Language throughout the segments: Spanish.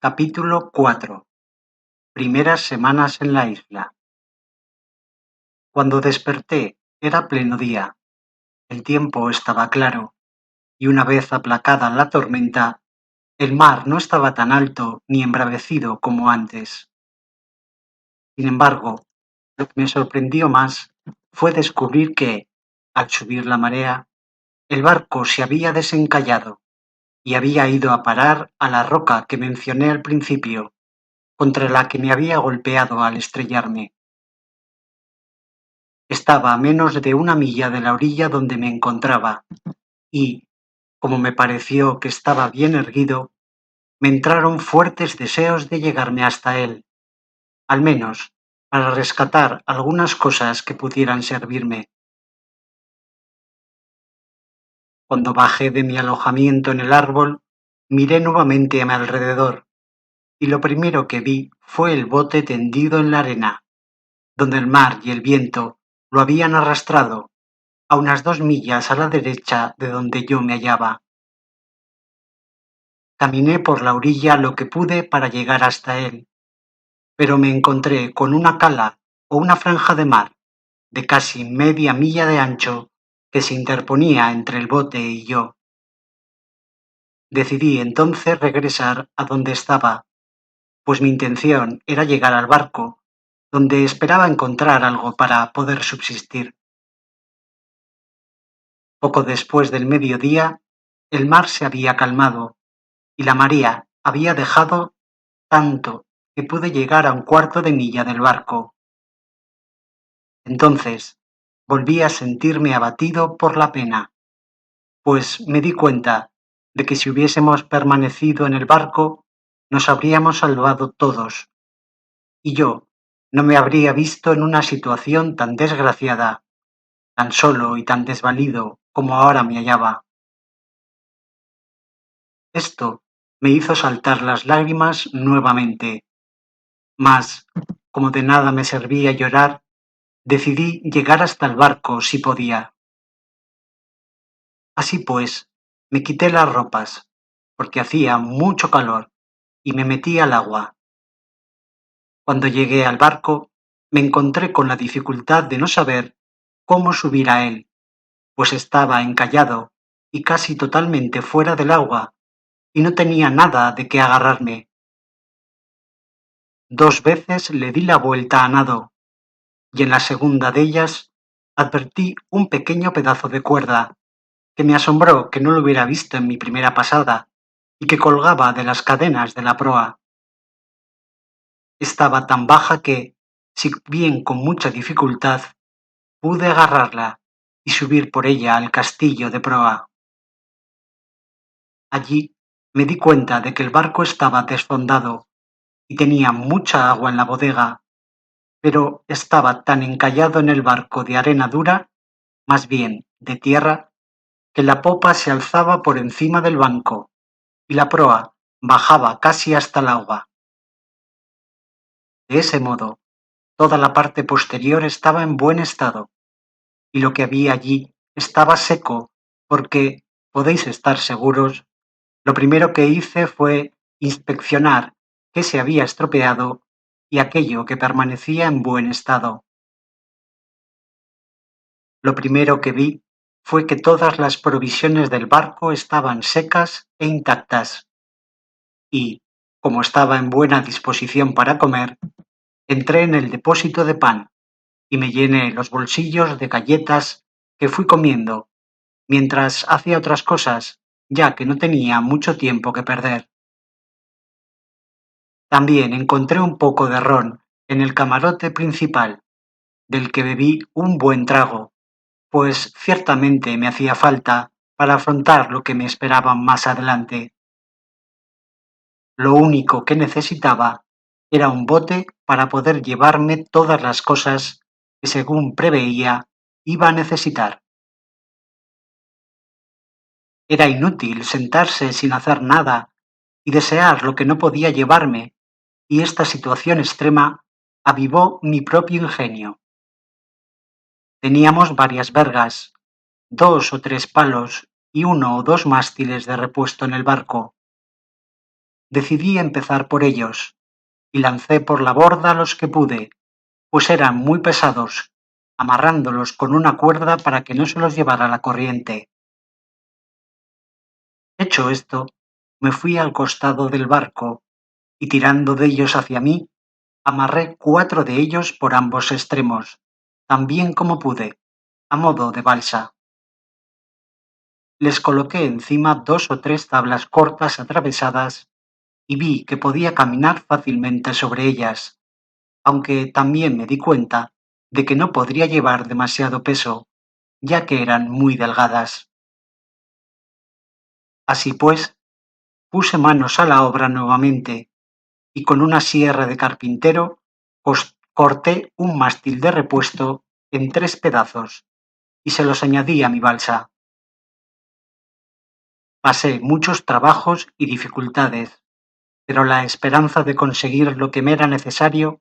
Capítulo 4. Primeras semanas en la isla. Cuando desperté era pleno día. El tiempo estaba claro, y una vez aplacada la tormenta, el mar no estaba tan alto ni embravecido como antes. Sin embargo, lo que me sorprendió más fue descubrir que, al subir la marea, el barco se había desencallado y había ido a parar a la roca que mencioné al principio, contra la que me había golpeado al estrellarme. Estaba a menos de 1 milla de la orilla donde me encontraba, y, como me pareció que estaba bien erguido, me entraron fuertes deseos de llegarme hasta él, al menos para rescatar algunas cosas que pudieran servirme. Cuando bajé de mi alojamiento en el árbol, miré nuevamente a mi alrededor, y lo primero que vi fue el bote tendido en la arena, donde el mar y el viento lo habían arrastrado a unas 2 millas a la derecha de donde yo me hallaba. Caminé por la orilla lo que pude para llegar hasta él, pero me encontré con una cala o una franja de mar de casi media milla de ancho que se interponía entre el bote y yo. Decidí entonces regresar a donde estaba, pues mi intención era llegar al barco, donde esperaba encontrar algo para poder subsistir. Poco después del mediodía, el mar se había calmado y la marea había dejado tanto que pude llegar a 1/4 de milla del barco. Entonces volví a sentirme abatido por la pena, pues me di cuenta de que si hubiésemos permanecido en el barco, nos habríamos salvado todos, y yo no me habría visto en una situación tan desgraciada, tan solo y tan desvalido como ahora me hallaba. Esto me hizo saltar las lágrimas nuevamente, mas, como de nada me servía llorar, decidí llegar hasta el barco si podía. Así pues, me quité las ropas, porque hacía mucho calor, y me metí al agua. Cuando llegué al barco, me encontré con la dificultad de no saber cómo subir a él, pues estaba encallado y casi totalmente fuera del agua, y no tenía nada de qué agarrarme. 2 veces le di la vuelta a nado, y en la segunda de ellas advertí un pequeño pedazo de cuerda, que me asombró que no lo hubiera visto en mi primera pasada, y que colgaba de las cadenas de la proa. Estaba tan baja que, si bien con mucha dificultad, pude agarrarla y subir por ella al castillo de proa. Allí me di cuenta de que el barco estaba desfondado y tenía mucha agua en la bodega, pero estaba tan encallado en el barco de arena dura, más bien de tierra, que la popa se alzaba por encima del banco y la proa bajaba casi hasta el agua. De ese modo, toda la parte posterior estaba en buen estado, y lo que había allí estaba seco porque, podéis estar seguros, lo primero que hice fue inspeccionar qué se había estropeado y aquello que permanecía en buen estado. Lo primero que vi fue que todas las provisiones del barco estaban secas e intactas, y, como estaba en buena disposición para comer, entré en el depósito de pan y me llené los bolsillos de galletas que fui comiendo mientras hacía otras cosas, ya que no tenía mucho tiempo que perder. También encontré un poco de ron en el camarote principal, del que bebí un buen trago, pues ciertamente me hacía falta para afrontar lo que me esperaba más adelante. Lo único que necesitaba era un bote para poder llevarme todas las cosas que, según preveía, iba a necesitar. Era inútil sentarse sin hacer nada y desear lo que no podía llevarme, y esta situación extrema avivó mi propio ingenio. Teníamos varias vergas, 2 o 3 palos y 1 o 2 mástiles de repuesto en el barco. decidí empezar por ellos y lancé por la borda los que pude, pues eran muy pesados, amarrándolos con una cuerda para que no se los llevara la corriente. Hecho esto, me fui al costado del barco y tirando de ellos hacia mí, amarré 4 de ellos por ambos extremos, tan bien como pude, a modo de balsa. Les coloqué encima 2 o 3 tablas cortas atravesadas y vi que podía caminar fácilmente sobre ellas, aunque también me di cuenta de que no podría llevar demasiado peso, ya que eran muy delgadas. Así pues, puse manos a la obra nuevamente y con una sierra de carpintero corté un mástil de repuesto en 3 pedazos y se los añadí a mi balsa. Pasé muchos trabajos y dificultades, pero la esperanza de conseguir lo que me era necesario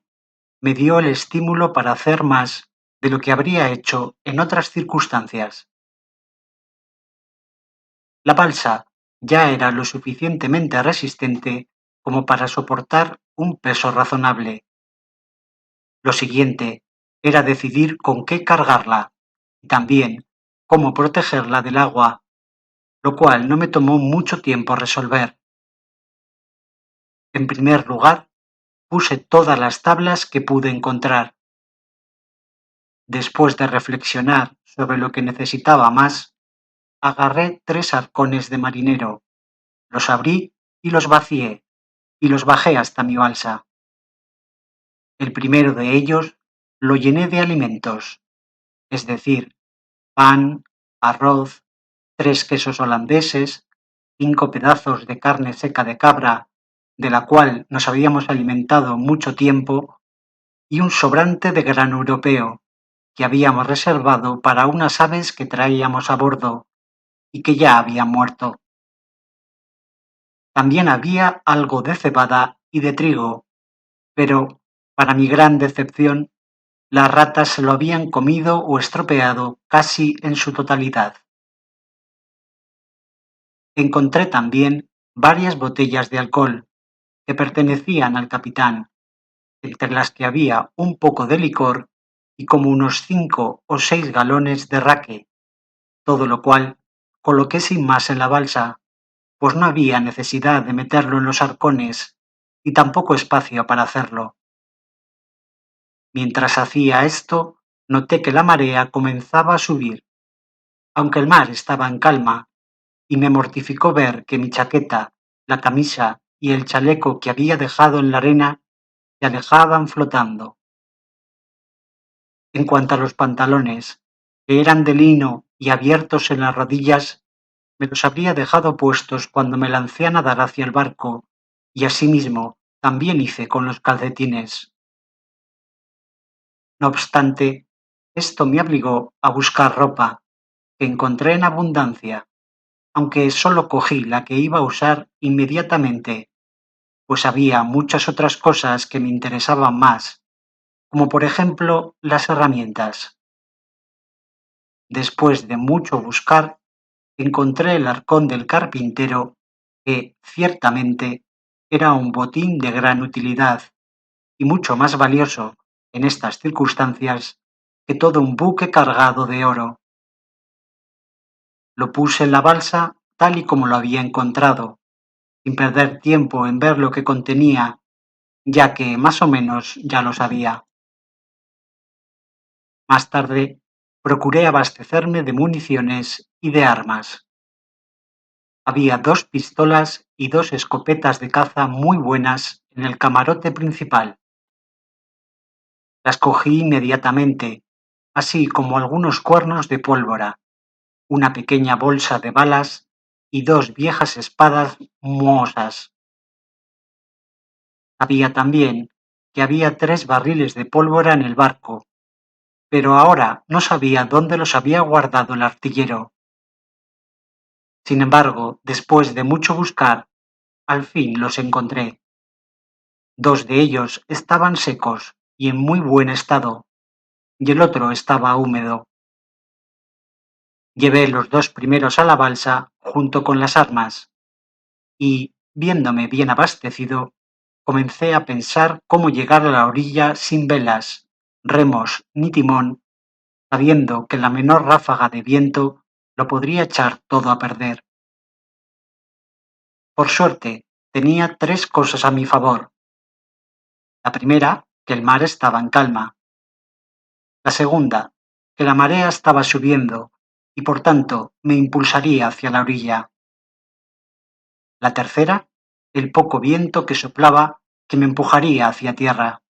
me dio el estímulo para hacer más de lo que habría hecho en otras circunstancias. La balsa ya era lo suficientemente resistente como para soportar un peso razonable. Lo siguiente era decidir con qué cargarla y también cómo protegerla del agua, lo cual no me tomó mucho tiempo resolver. En primer lugar, puse todas las tablas que pude encontrar. Después de reflexionar sobre lo que necesitaba más, agarré 3 arcones de marinero, los abrí y los vacié, y los bajé hasta mi balsa. El primero de ellos lo llené de alimentos, es decir, pan, arroz, 3 quesos holandeses, 5 pedazos de carne seca de cabra, de la cual nos habíamos alimentado mucho tiempo, y un sobrante de grano europeo, que habíamos reservado para unas aves que traíamos a bordo y que ya habían muerto. También había algo de cebada y de trigo, pero, para mi gran decepción, las ratas se lo habían comido o estropeado casi en su totalidad. Encontré también varias botellas de alcohol que pertenecían al capitán, entre las que había un poco de licor y como unos 5 o 6 galones de raque, todo lo cual coloqué sin más en la balsa, pues no había necesidad de meterlo en los arcones y tampoco espacio para hacerlo. Mientras hacía esto, noté que la marea comenzaba a subir, aunque el mar estaba en calma, y me mortificó ver que mi chaqueta, la camisa y el chaleco que había dejado en la arena se alejaban flotando. En cuanto a los pantalones, que eran de lino y abiertos en las rodillas, me los habría dejado puestos cuando me lancé a nadar hacia el barco, y asimismo también hice con los calcetines. No obstante, esto me obligó a buscar ropa, que encontré en abundancia, aunque solo cogí la que iba a usar inmediatamente, pues había muchas otras cosas que me interesaban más, como por ejemplo las herramientas. Después de mucho buscar, encontré el arcón del carpintero, que, ciertamente, era un botín de gran utilidad y mucho más valioso en estas circunstancias que todo un buque cargado de oro. Lo puse en la balsa tal y como lo había encontrado, sin perder tiempo en ver lo que contenía, ya que más o menos ya lo sabía. Más tarde, procuré abastecerme de municiones y de armas. Había 2 pistolas y 2 escopetas de caza muy buenas en el camarote principal. Las cogí inmediatamente, así como algunos cuernos de pólvora, una pequeña bolsa de balas y 2 viejas espadas mohosas. Sabía también que había 3 barriles de pólvora en el barco, pero ahora no sabía dónde los había guardado el artillero. Sin embargo, después de mucho buscar, al fin los encontré. 2 de ellos estaban secos y en muy buen estado, y el otro estaba húmedo. Llevé los 2 primeros a la balsa junto con las armas, y, viéndome bien abastecido, comencé a pensar cómo llegar a la orilla sin velas, remos ni timón, sabiendo que la menor ráfaga de viento lo podría echar todo a perder. Por suerte, tenía tres cosas a mi favor. La primera, que el mar estaba en calma. La segunda, que la marea estaba subiendo y por tanto me impulsaría hacia la orilla. La tercera, el poco viento que soplaba que me empujaría hacia tierra.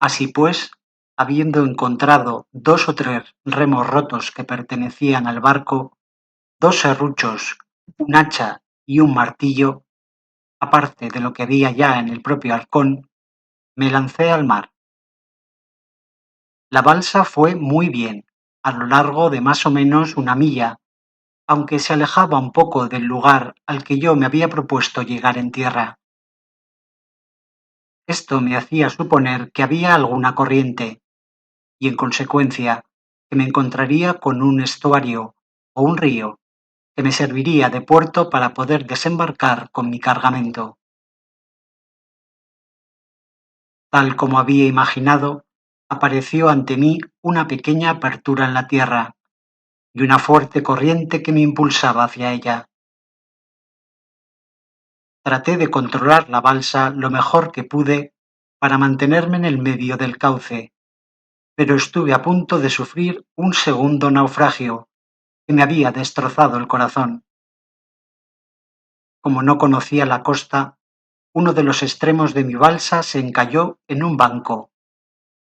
Así pues, habiendo encontrado dos o tres remos rotos que pertenecían al barco, dos serruchos, un hacha y un martillo, aparte de lo que había ya en el propio halcón, me lancé al mar. La balsa fue muy bien, a lo largo de más o menos una milla, aunque se alejaba un poco del lugar al que yo me había propuesto llegar en tierra. Esto me hacía suponer que había alguna corriente, y en consecuencia que me encontraría con un estuario o un río que me serviría de puerto para poder desembarcar con mi cargamento. Tal como había imaginado, apareció ante mí una pequeña apertura en la tierra y una fuerte corriente que me impulsaba hacia ella. Traté de controlar la balsa lo mejor que pude para mantenerme en el medio del cauce, pero estuve a punto de sufrir un segundo naufragio que me había destrozado el corazón. Como no conocía la costa, uno de los extremos de mi balsa se encalló en un banco,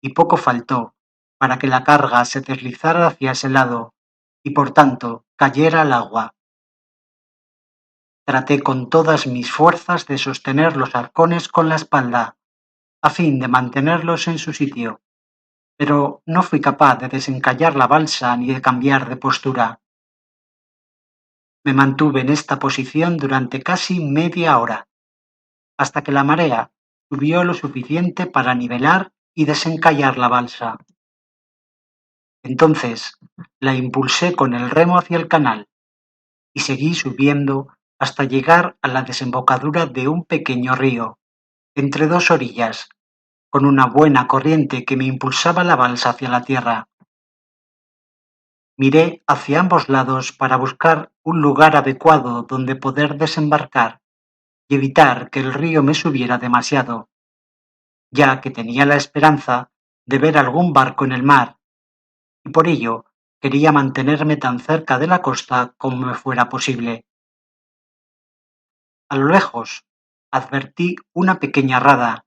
y poco faltó para que la carga se deslizara hacia ese lado y por tanto cayera al agua. Traté con todas mis fuerzas de sostener los arcones con la espalda, a fin de mantenerlos en su sitio, pero no fui capaz de desencallar la balsa ni de cambiar de postura. Me mantuve en esta posición durante casi media hora, hasta que la marea subió lo suficiente para nivelar y desencallar la balsa. Entonces la impulsé con el remo hacia el canal y seguí subiendo hasta llegar a la desembocadura de un pequeño río, entre dos orillas, con una buena corriente que me impulsaba la balsa hacia la tierra. Miré hacia ambos lados para buscar un lugar adecuado donde poder desembarcar y evitar que el río me subiera demasiado, ya que tenía la esperanza de ver algún barco en el mar, y por ello quería mantenerme tan cerca de la costa como me fuera posible. A lo lejos, advertí una pequeña rada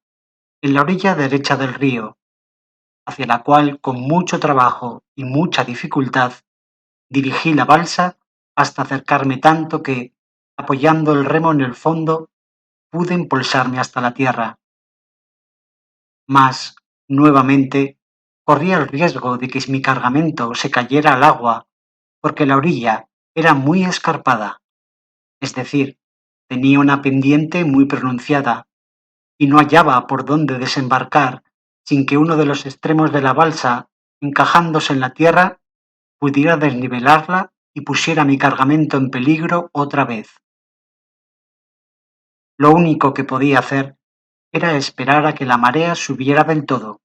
en la orilla derecha del río, hacia la cual con mucho trabajo y mucha dificultad dirigí la balsa hasta acercarme tanto que, apoyando el remo en el fondo, pude impulsarme hasta la tierra. Mas, nuevamente, corría el riesgo de que mi cargamento se cayera al agua, porque la orilla era muy escarpada, es decir, tenía una pendiente muy pronunciada, y no hallaba por dónde desembarcar sin que uno de los extremos de la balsa, encajándose en la tierra, pudiera desnivelarla y pusiera mi cargamento en peligro otra vez. Lo único que podía hacer era esperar a que la marea subiera del todo,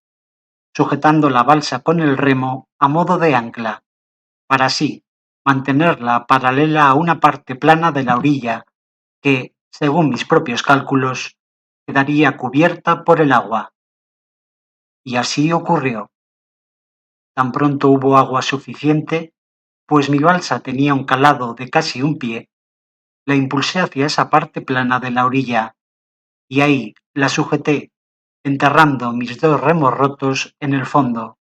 sujetando la balsa con el remo a modo de ancla, para así mantenerla paralela a una parte plana de la orilla que, según mis propios cálculos, quedaría cubierta por el agua. Y así ocurrió. Tan pronto hubo agua suficiente, pues mi balsa tenía un calado de casi un pie, la impulsé hacia esa parte plana de la orilla, y ahí la sujeté, enterrando mis dos remos rotos en el fondo,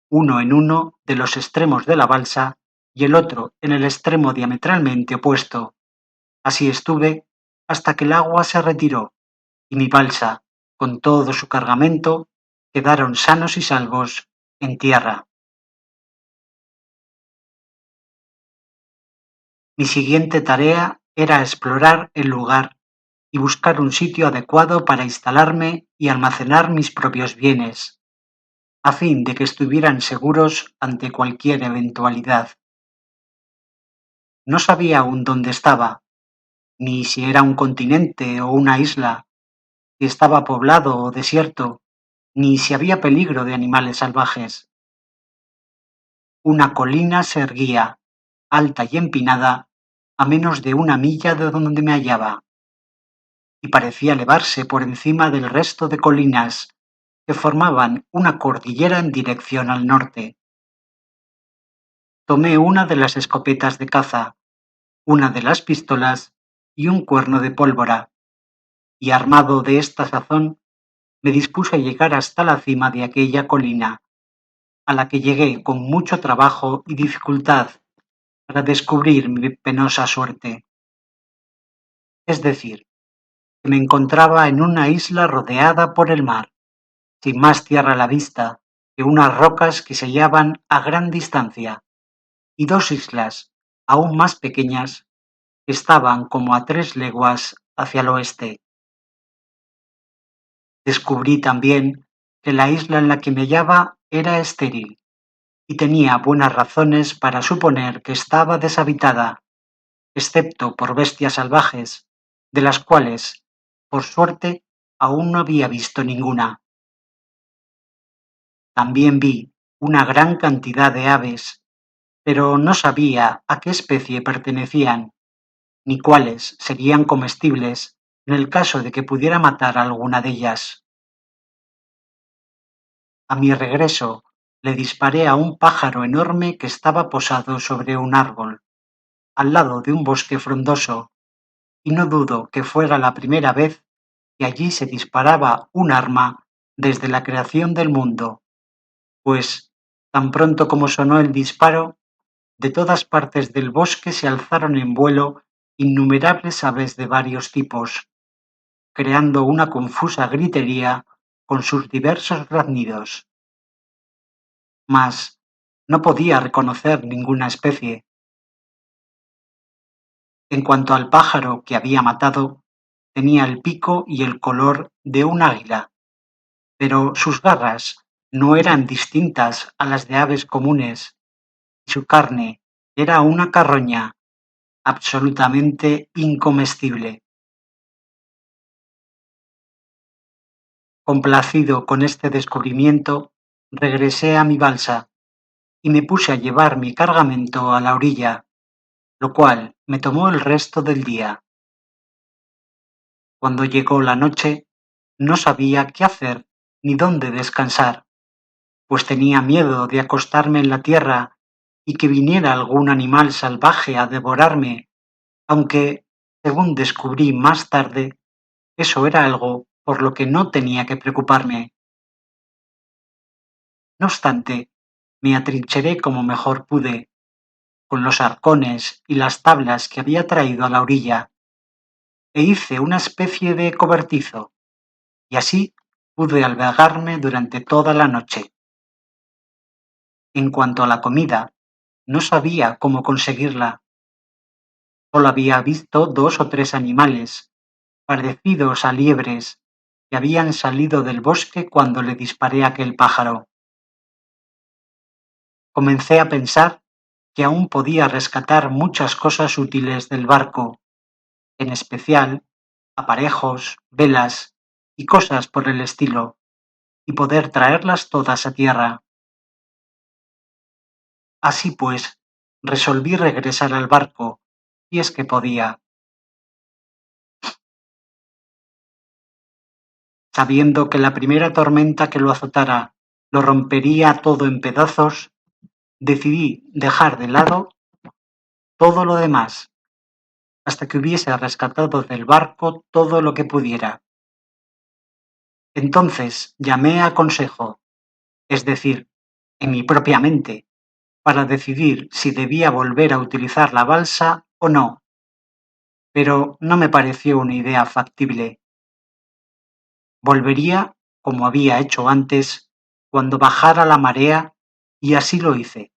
uno en uno de los extremos de la balsa y el otro en el extremo diametralmente opuesto. Así estuve hasta que el agua se retiró y mi balsa, con todo su cargamento, quedaron sanos y salvos en tierra. Mi siguiente tarea era explorar el lugar y buscar un sitio adecuado para instalarme y almacenar mis propios bienes, a fin de que estuvieran seguros ante cualquier eventualidad. No sabía aún dónde estaba, ni si era un continente o una isla, si estaba poblado o desierto, ni si había peligro de animales salvajes. Una colina se erguía, alta y empinada, a menos de 1 milla de donde me hallaba, y parecía elevarse por encima del resto de colinas que formaban una cordillera en dirección al norte. Tomé una de las escopetas de caza, una de las pistolas y un cuerno de pólvora, y armado de esta sazón, me dispuse a llegar hasta la cima de aquella colina, a la que llegué con mucho trabajo y dificultad para descubrir mi penosa suerte. Es decir, que me encontraba en una isla rodeada por el mar, sin más tierra a la vista que unas rocas que se hallaban a gran distancia, y dos islas, aún más pequeñas, que estaban como a 3 leguas hacia el oeste. Descubrí también que la isla en la que me hallaba era estéril, y tenía buenas razones para suponer que estaba deshabitada, excepto por bestias salvajes, de las cuales, por suerte, aún no había visto ninguna. También vi una gran cantidad de aves, pero no sabía a qué especie pertenecían, ni cuáles serían comestibles en el caso de que pudiera matar a alguna de ellas. A mi regreso, le disparé a un pájaro enorme que estaba posado sobre un árbol, al lado de un bosque frondoso, y no dudo que fuera la primera vez que allí se disparaba un arma desde la creación del mundo, pues, tan pronto como sonó el disparo, de todas partes del bosque se alzaron en vuelo innumerables aves de varios tipos, creando una confusa gritería con sus diversos graznidos. Mas no podía reconocer ninguna especie. En cuanto al pájaro que había matado, tenía el pico y el color de un águila, pero sus garras no eran distintas a las de aves comunes, y su carne era una carroña absolutamente incomestible. Complacido con este descubrimiento, regresé a mi balsa y me puse a llevar mi cargamento a la orilla, lo cual me tomó el resto del día. Cuando llegó la noche, no sabía qué hacer ni dónde descansar, pues tenía miedo de acostarme en la tierra y que viniera algún animal salvaje a devorarme, aunque, según descubrí más tarde, eso era algo por lo que no tenía que preocuparme. No obstante, me atrincheré como mejor pude, con los arcones y las tablas que había traído a la orilla, e hice una especie de cobertizo, y así pude albergarme durante toda la noche. En cuanto a la comida, no sabía cómo conseguirla. Solo había visto 2 o 3 animales, parecidos a liebres, que habían salido del bosque cuando le disparé a aquel pájaro. Comencé a pensar que aún podía rescatar muchas cosas útiles del barco, en especial aparejos, velas y cosas por el estilo, y poder traerlas todas a tierra. Así pues, resolví regresar al barco, si es que podía. Sabiendo que la primera tormenta que lo azotara lo rompería todo en pedazos, decidí dejar de lado todo lo demás, hasta que hubiese rescatado del barco todo lo que pudiera. Entonces llamé a consejo, es decir, en mi propia mente, para decidir si debía volver a utilizar la balsa o no, pero no me pareció una idea factible. Volvería, como había hecho antes, cuando bajara la marea, y así lo hice,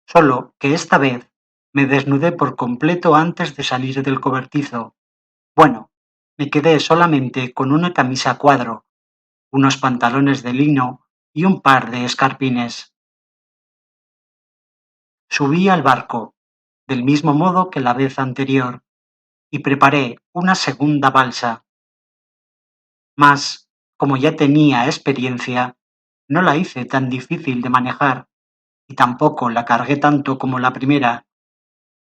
solo que esta vez me desnudé por completo antes de salir del cobertizo. Bueno, me quedé solamente con una camisa a cuadro, unos pantalones de lino y un par de escarpines. Subí al barco, del mismo modo que la vez anterior, y preparé una segunda balsa. Mas, como ya tenía experiencia, no la hice tan difícil de manejar y tampoco la cargué tanto como la primera,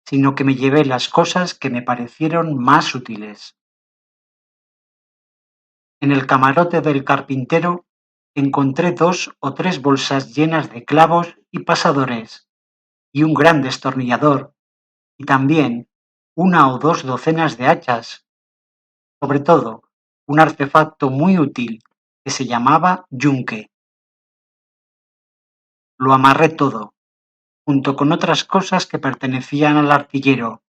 sino que me llevé las cosas que me parecieron más útiles. En el camarote del carpintero encontré 2 o 3 bolsas llenas de clavos y pasadores, y un gran destornillador, y también 1 o 2 docenas de hachas, sobre todo un artefacto muy útil que se llamaba yunque. Lo amarré todo, junto con otras cosas que pertenecían al artillero,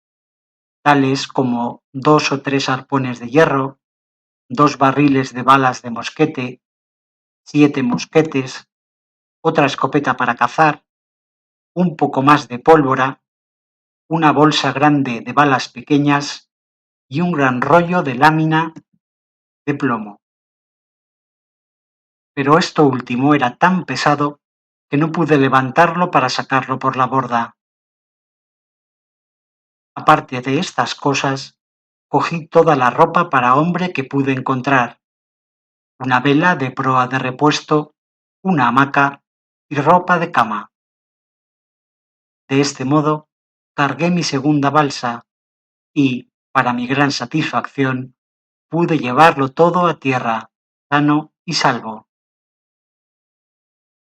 tales como 2 o 3 arpones de hierro, 2 barriles de balas de mosquete, 7 mosquetes, otra escopeta para cazar, un poco más de pólvora, una bolsa grande de balas pequeñas y un gran rollo de lámina de plomo. Pero esto último era tan pesado que no pude levantarlo para sacarlo por la borda. Aparte de estas cosas, cogí toda la ropa para hombre que pude encontrar, una vela de proa de repuesto, una hamaca y ropa de cama. De este modo, cargué mi segunda balsa y, para mi gran satisfacción, pude llevarlo todo a tierra, sano y salvo.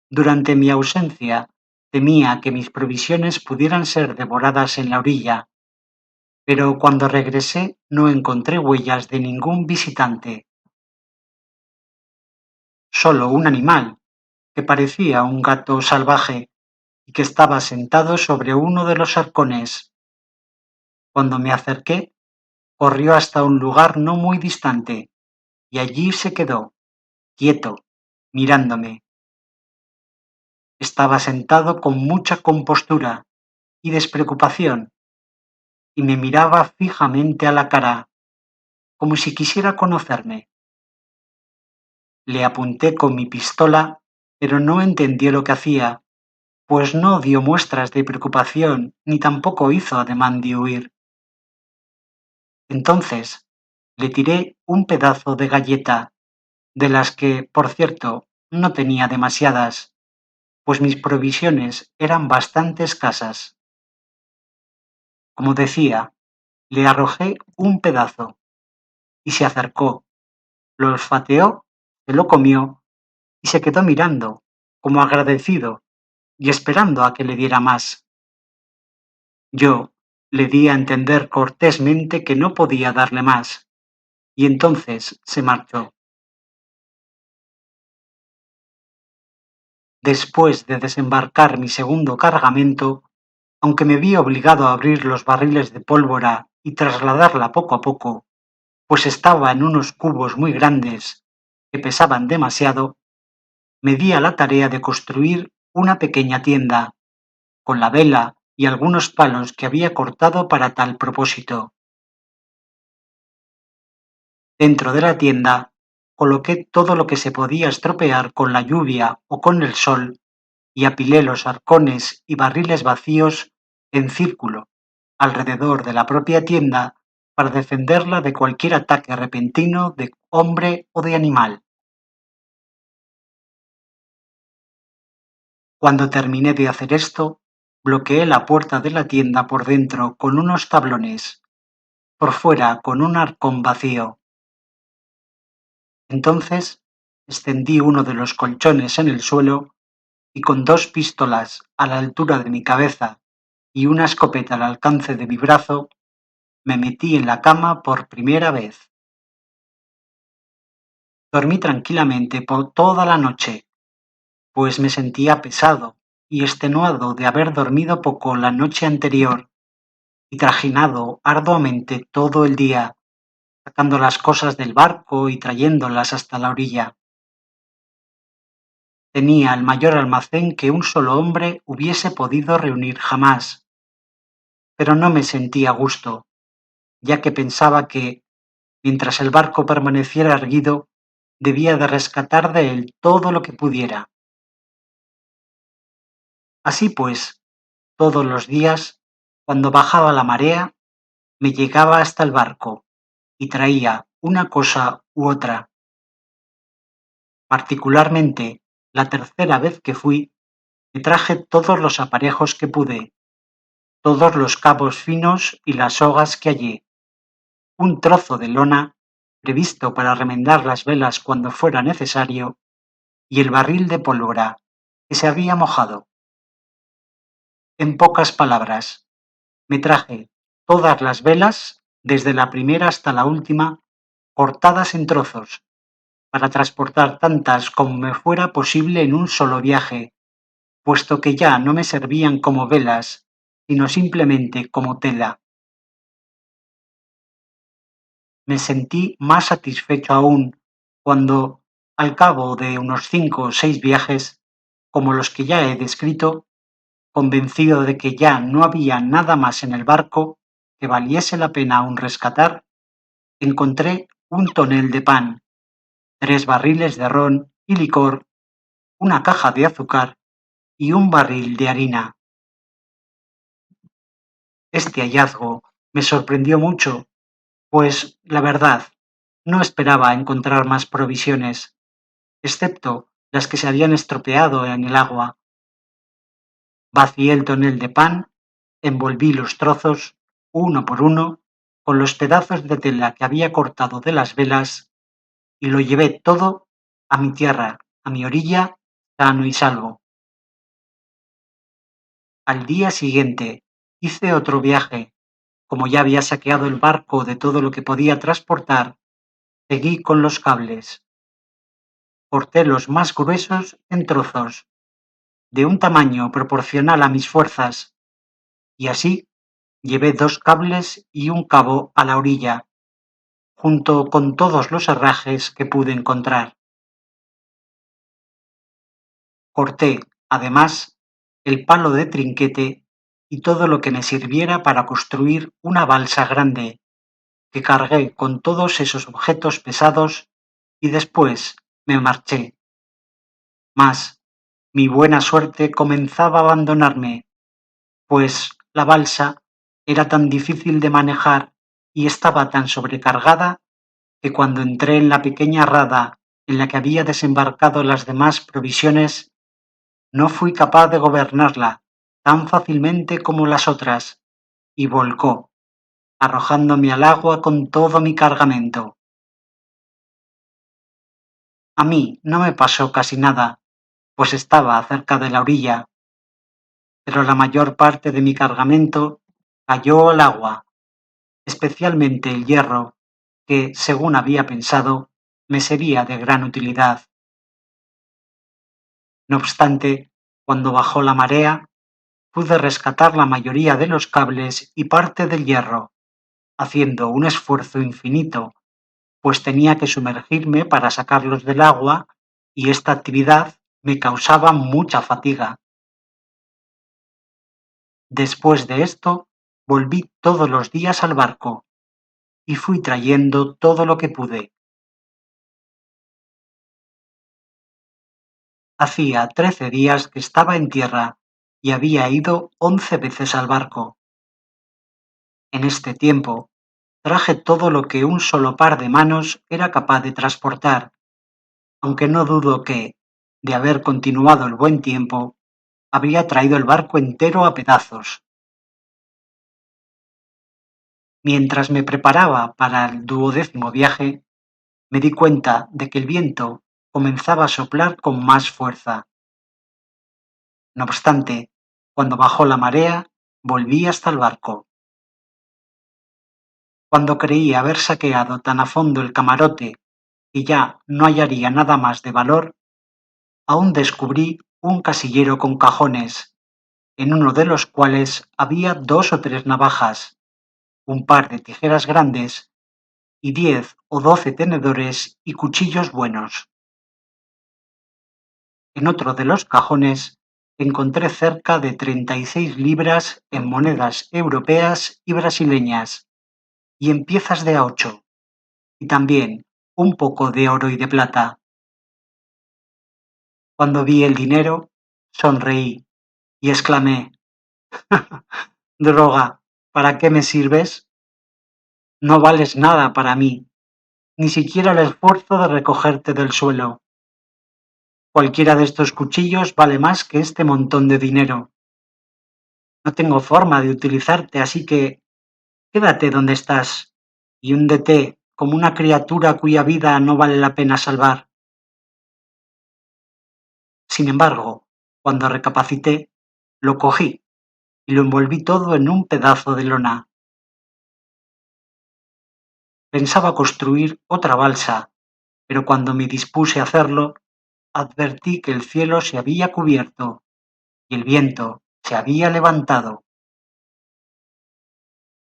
Durante mi ausencia, temía que mis provisiones pudieran ser devoradas en la orilla, pero cuando regresé no encontré huellas de ningún visitante. Solo un animal, que parecía un gato salvaje y que estaba sentado sobre uno de los arcones. Cuando me acerqué, corrió hasta un lugar no muy distante y allí se quedó, quieto, mirándome. Estaba sentado con mucha compostura y despreocupación y me miraba fijamente a la cara, como si quisiera conocerme. Le apunté con mi pistola, pero no entendió lo que hacía, pues no dio muestras de preocupación ni tampoco hizo ademán de huir. Entonces le tiré un pedazo de galleta, de las que, por cierto, no tenía demasiadas, pues mis provisiones eran bastante escasas. Como decía, le arrojé un pedazo y se acercó, lo olfateó, se lo comió y se quedó mirando, como agradecido y esperando a que le diera más. Yo le di a entender cortésmente que no podía darle más, y entonces se marchó. Después de desembarcar mi segundo cargamento, aunque me vi obligado a abrir los barriles de pólvora y trasladarla poco a poco, pues estaba en unos cubos muy grandes que pesaban demasiado, me di a la tarea de construir una pequeña tienda, con la vela y algunos palos que había cortado para tal propósito. Dentro de la tienda coloqué todo lo que se podía estropear con la lluvia o con el sol y apilé los arcones y barriles vacíos en círculo alrededor de la propia tienda para defenderla de cualquier ataque repentino de hombre o de animal. Cuando terminé de hacer esto, bloqueé la puerta de la tienda por dentro con unos tablones, por fuera con un arcón vacío. Entonces extendí uno de los colchones en el suelo y con 2 pistolas a la altura de mi cabeza y una escopeta al alcance de mi brazo, me metí en la cama por primera vez. Dormí tranquilamente por toda la noche, pues me sentía pesado y extenuado de haber dormido poco la noche anterior y trajinado arduamente todo el día, sacando las cosas del barco y trayéndolas hasta la orilla. Tenía el mayor almacén que un solo hombre hubiese podido reunir jamás, pero no me sentía a gusto, ya que pensaba que, mientras el barco permaneciera erguido, debía de rescatar de él todo lo que pudiera. Así pues, todos los días Cuando bajaba la marea, me llegaba hasta el barco y traía una cosa u otra. Particularmente, la tercera vez que fui, me traje todos los aparejos que pude, todos los cabos finos y las sogas que hallé, un trozo de lona previsto para remendar las velas cuando fuera necesario, y el barril de pólvora que se había mojado. En pocas palabras, me traje todas las velas, desde la primera hasta la última, cortadas en trozos, para transportar tantas como me fuera posible en un solo viaje, puesto que ya no me servían como velas, sino simplemente como tela. Me sentí más satisfecho aún cuando, al cabo de unos 5 o 6 viajes, como los que ya he descrito, convencido de que ya no había nada más en el barco que valiese la pena aún rescatar, encontré un tonel de pan, 3 barriles de ron y licor, una caja de azúcar y un barril de harina. Este hallazgo me sorprendió mucho, pues, la verdad, no esperaba encontrar más provisiones, excepto las que se habían estropeado en el agua. Vacié el tonel de pan, envolví los trozos, uno por uno, con los pedazos de tela que había cortado de las velas, y lo llevé todo a mi tierra, a mi orilla, sano y salvo. Al día siguiente hice otro viaje. Como ya había saqueado el barco de todo lo que podía transportar, seguí con los cables. Corté los más gruesos en trozos, de un tamaño proporcional a mis fuerzas, y así llevé 2 cables y un cabo a la orilla, junto con todos los herrajes que pude encontrar. Corté, además, el palo de trinquete y todo lo que me sirviera para construir una balsa grande, que cargué con todos esos objetos pesados y después me marché. Mas mi buena suerte comenzaba a abandonarme, pues la balsa era tan difícil de manejar y estaba tan sobrecargada que cuando entré en la pequeña rada en la que había desembarcado las demás provisiones, no fui capaz de gobernarla tan fácilmente como las otras, y volcó, arrojándome al agua con todo mi cargamento. A mí no me pasó casi nada, pues estaba cerca de la orilla, pero la mayor parte de mi cargamento cayó al agua, especialmente el hierro, que, según había pensado, me sería de gran utilidad. No obstante, cuando bajó la marea, pude rescatar la mayoría de los cables y parte del hierro, haciendo un esfuerzo infinito, pues tenía que sumergirme para sacarlos del agua y esta actividad me causaba mucha fatiga. Después de esto, volví todos los días al barco y fui trayendo todo lo que pude. Hacía 13 días que estaba en tierra y había ido 11 veces al barco. En este tiempo, traje todo lo que un solo par de manos era capaz de transportar, aunque no dudo que, de haber continuado el buen tiempo, habría traído el barco entero a pedazos. Mientras me preparaba para el 12º viaje, me di cuenta de que el viento comenzaba a soplar con más fuerza. No obstante, cuando bajó la marea, volví hasta el barco. Cuando creí haber saqueado tan a fondo el camarote y ya no hallaría nada más de valor, aún descubrí un casillero con cajones, en uno de los cuales había 2 o 3 navajas, un par de tijeras grandes y 10 o 12 tenedores y cuchillos buenos. En otro de los cajones encontré cerca de 36 libras en monedas europeas y brasileñas y en piezas de a 8, y también un poco de oro y de plata. Cuando vi el dinero, sonreí y exclamé: Droga, ¿para qué me sirves? No vales nada para mí, ni siquiera el esfuerzo de recogerte del suelo. Cualquiera de estos cuchillos vale más que este montón de dinero. No tengo forma de utilizarte, así que quédate donde estás y húndete como una criatura cuya vida no vale la pena salvar. Sin embargo, cuando recapacité, lo cogí y lo envolví todo en un pedazo de lona. Pensaba construir otra balsa, pero cuando me dispuse a hacerlo, advertí que el cielo se había cubierto y el viento se había levantado.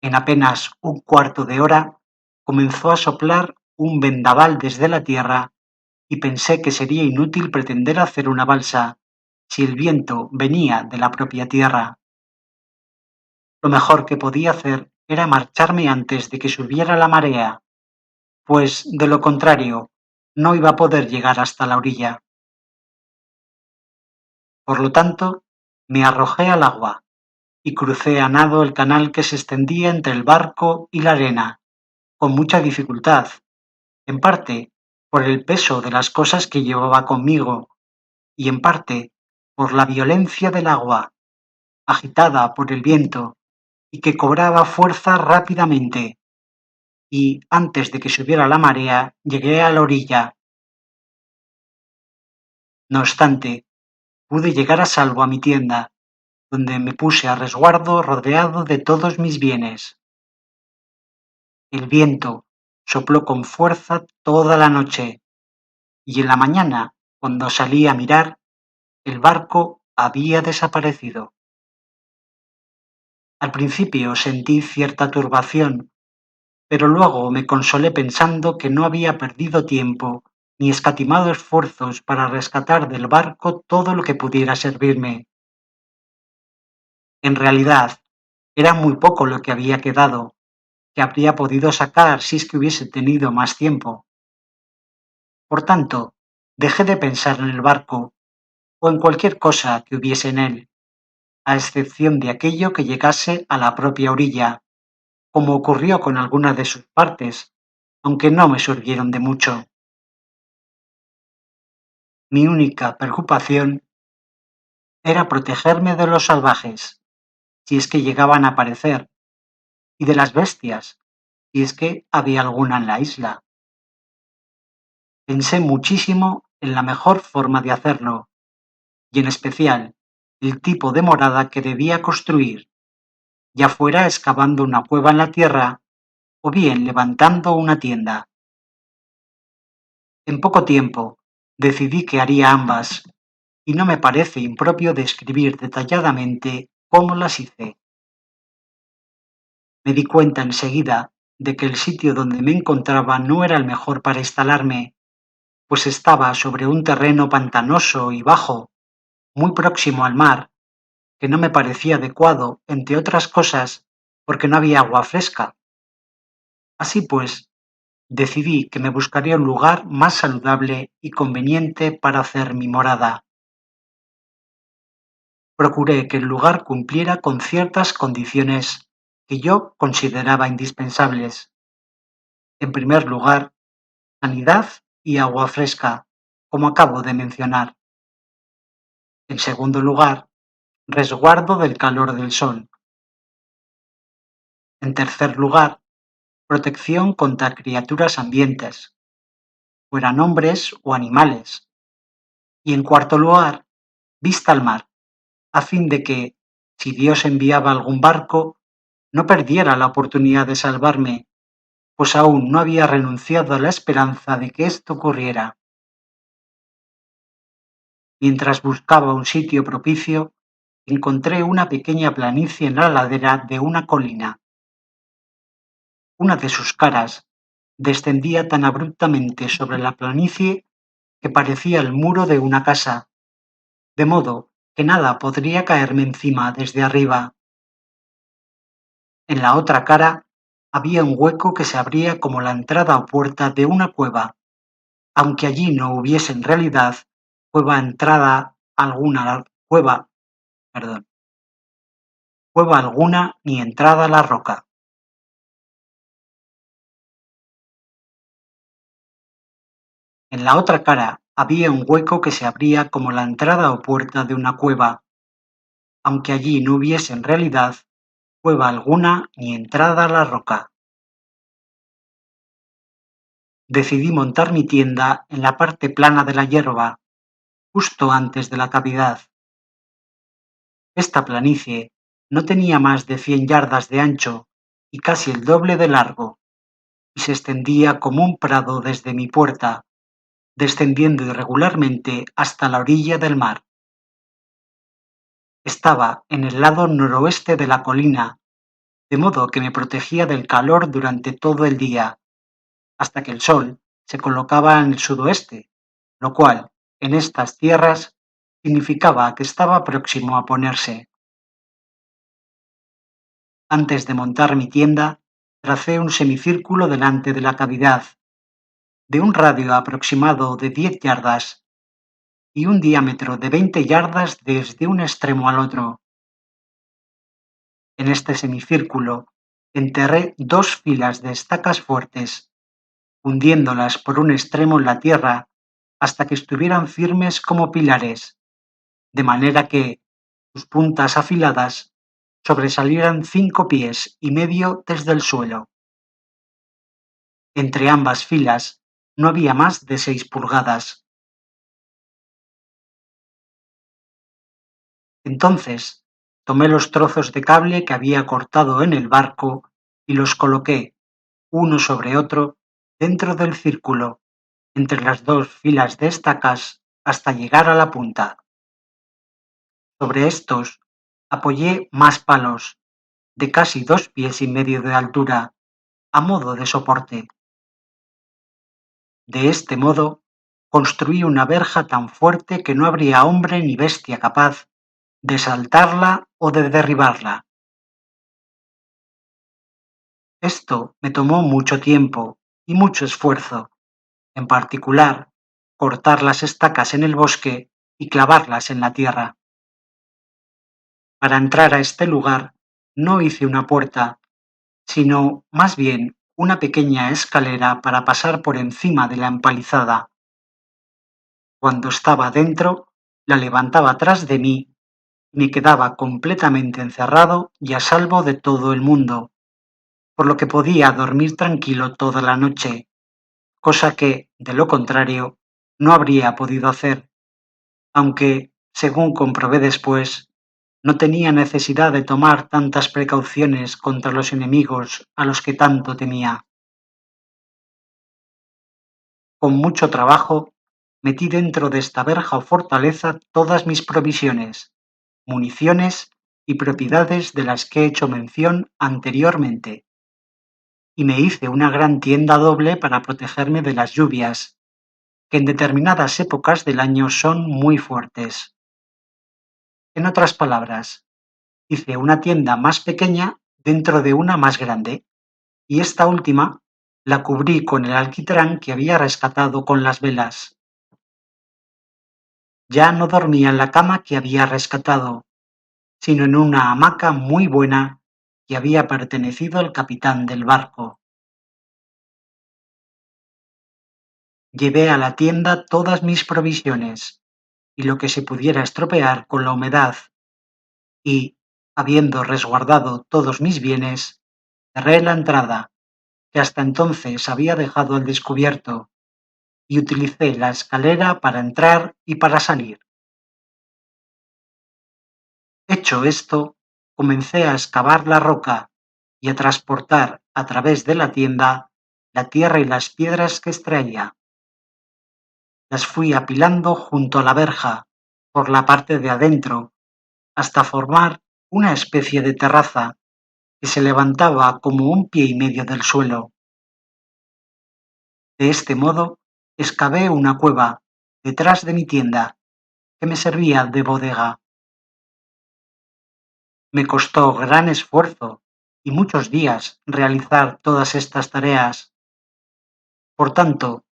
En apenas un cuarto de hora comenzó a soplar un vendaval desde la tierra y pensé que sería inútil pretender hacer una balsa si el viento venía de la propia tierra. Lo mejor que podía hacer era marcharme antes de que subiera la marea, pues de lo contrario no iba a poder llegar hasta la orilla. Por lo tanto, me arrojé al agua y crucé a nado el canal que se extendía entre el barco y la arena, con mucha dificultad, en parte por el peso de las cosas que llevaba conmigo y en parte por la violencia del agua, agitada por el viento y que cobraba fuerza rápidamente, y antes de que subiera la marea llegué a la orilla. No obstante, pude llegar a salvo a mi tienda, donde me puse a resguardo rodeado de todos mis bienes. El viento sopló con fuerza toda la noche, y en la mañana, cuando salí a mirar, el barco había desaparecido. Al principio sentí cierta turbación, pero luego me consolé pensando que no había perdido tiempo ni escatimado esfuerzos para rescatar del barco todo lo que pudiera servirme. En realidad, era muy poco lo que había quedado, que habría podido sacar si es que hubiese tenido más tiempo. Por tanto, dejé de pensar en el barco o en cualquier cosa que hubiese en él, a excepción de aquello que llegase a la propia orilla, como ocurrió con algunas de sus partes, aunque no me sirvieron de mucho. Mi única preocupación era protegerme de los salvajes, si es que llegaban a aparecer, y de las bestias, si es que había alguna en la isla. Pensé muchísimo en la mejor forma de hacerlo, y en especial el tipo de morada que debía construir, ya fuera excavando una cueva en la tierra o bien levantando una tienda. En poco tiempo decidí que haría ambas, y no me parece impropio describir detalladamente cómo las hice. Me di cuenta enseguida de que el sitio donde me encontraba no era el mejor para instalarme, pues estaba sobre un terreno pantanoso y bajo, muy próximo al mar, que no me parecía adecuado, entre otras cosas, porque no había agua fresca. Así pues, decidí que me buscaría un lugar más saludable y conveniente para hacer mi morada. Procuré que el lugar cumpliera con ciertas condiciones que yo consideraba indispensables. En primer lugar, sanidad y agua fresca, como acabo de mencionar. En segundo lugar, resguardo del calor del sol. En tercer lugar, protección contra criaturas ambientes, fueran hombres o animales. Y en cuarto lugar, vista al mar, a fin de que, si Dios enviaba algún barco, no perdiera la oportunidad de salvarme, pues aún no había renunciado a la esperanza de que esto ocurriera. Mientras buscaba un sitio propicio, encontré una pequeña planicie en la ladera de una colina. Una de sus caras descendía tan abruptamente sobre la planicie que parecía el muro de una casa, de modo que nada podría caerme encima desde arriba. En la otra cara había un hueco que se abría como la entrada o puerta de una cueva, aunque allí no hubiese en realidad cueva entrada alguna cueva, perdón. cueva alguna ni entrada a la roca. En la otra cara había un hueco que se abría como la entrada o puerta de una cueva, aunque allí no hubiese en realidad cueva alguna ni entrada a la roca. Decidí montar mi tienda en la parte plana de la hierba, justo antes de la cavidad. Esta planicie no tenía más de 100 yardas de ancho y casi el doble de largo, y se extendía como un prado desde mi puerta, descendiendo irregularmente hasta la orilla del mar. Estaba en el lado noroeste de la colina, de modo que me protegía del calor durante todo el día, hasta que el sol se colocaba en el sudoeste, lo cual, en estas tierras, significaba que estaba próximo a ponerse. Antes de montar mi tienda, tracé un semicírculo delante de la cavidad, de un radio aproximado de 10 yardas y un diámetro de 20 yardas desde un extremo al otro. En este semicírculo enterré 2 filas de estacas fuertes, hundiéndolas por un extremo en la tierra hasta que estuvieran firmes como pilares, de manera que sus puntas afiladas sobresalieran 5 pies y medio desde el suelo. Entre ambas filas no había más de 6 pulgadas. Entonces tomé los trozos de cable que había cortado en el barco y los coloqué, uno sobre otro, dentro del círculo, entre las 2 filas de estacas hasta llegar a la punta. Sobre estos apoyé más palos, de casi 2 pies y medio de altura, a modo de soporte. De este modo, construí una verja tan fuerte que no habría hombre ni bestia capaz de saltarla o de derribarla. Esto me tomó mucho tiempo y mucho esfuerzo, en particular, cortar las estacas en el bosque y clavarlas en la tierra. Para entrar a este lugar no hice una puerta, sino más bien una pequeña escalera para pasar por encima de la empalizada. Cuando estaba dentro, la levantaba tras de mí y me quedaba completamente encerrado y a salvo de todo el mundo, por lo que podía dormir tranquilo toda la noche, cosa que, de lo contrario, no habría podido hacer, aunque, según comprobé después, no tenía necesidad de tomar tantas precauciones contra los enemigos a los que tanto temía. Con mucho trabajo, metí dentro de esta verja o fortaleza todas mis provisiones, municiones y propiedades de las que he hecho mención anteriormente, y me hice una gran tienda doble para protegerme de las lluvias, que en determinadas épocas del año son muy fuertes. En otras palabras, hice una tienda más pequeña dentro de una más grande, y esta última la cubrí con el alquitrán que había rescatado con las velas. Ya no dormía en la cama que había rescatado, sino en una hamaca muy buena que había pertenecido al capitán del barco. Llevé a la tienda todas mis provisiones y lo que se pudiera estropear con la humedad y, habiendo resguardado todos mis bienes, cerré la entrada, que hasta entonces había dejado al descubierto, y utilicé la escalera para entrar y para salir. Hecho esto, comencé a excavar la roca y a transportar a través de la tienda la tierra y las piedras que extraía. Las fui apilando junto a la verja, por la parte de adentro, hasta formar una especie de terraza que se levantaba como un pie y medio del suelo. De este modo, excavé una cueva detrás de mi tienda, que me servía de bodega. Me costó gran esfuerzo y muchos días realizar todas estas tareas. Por tanto,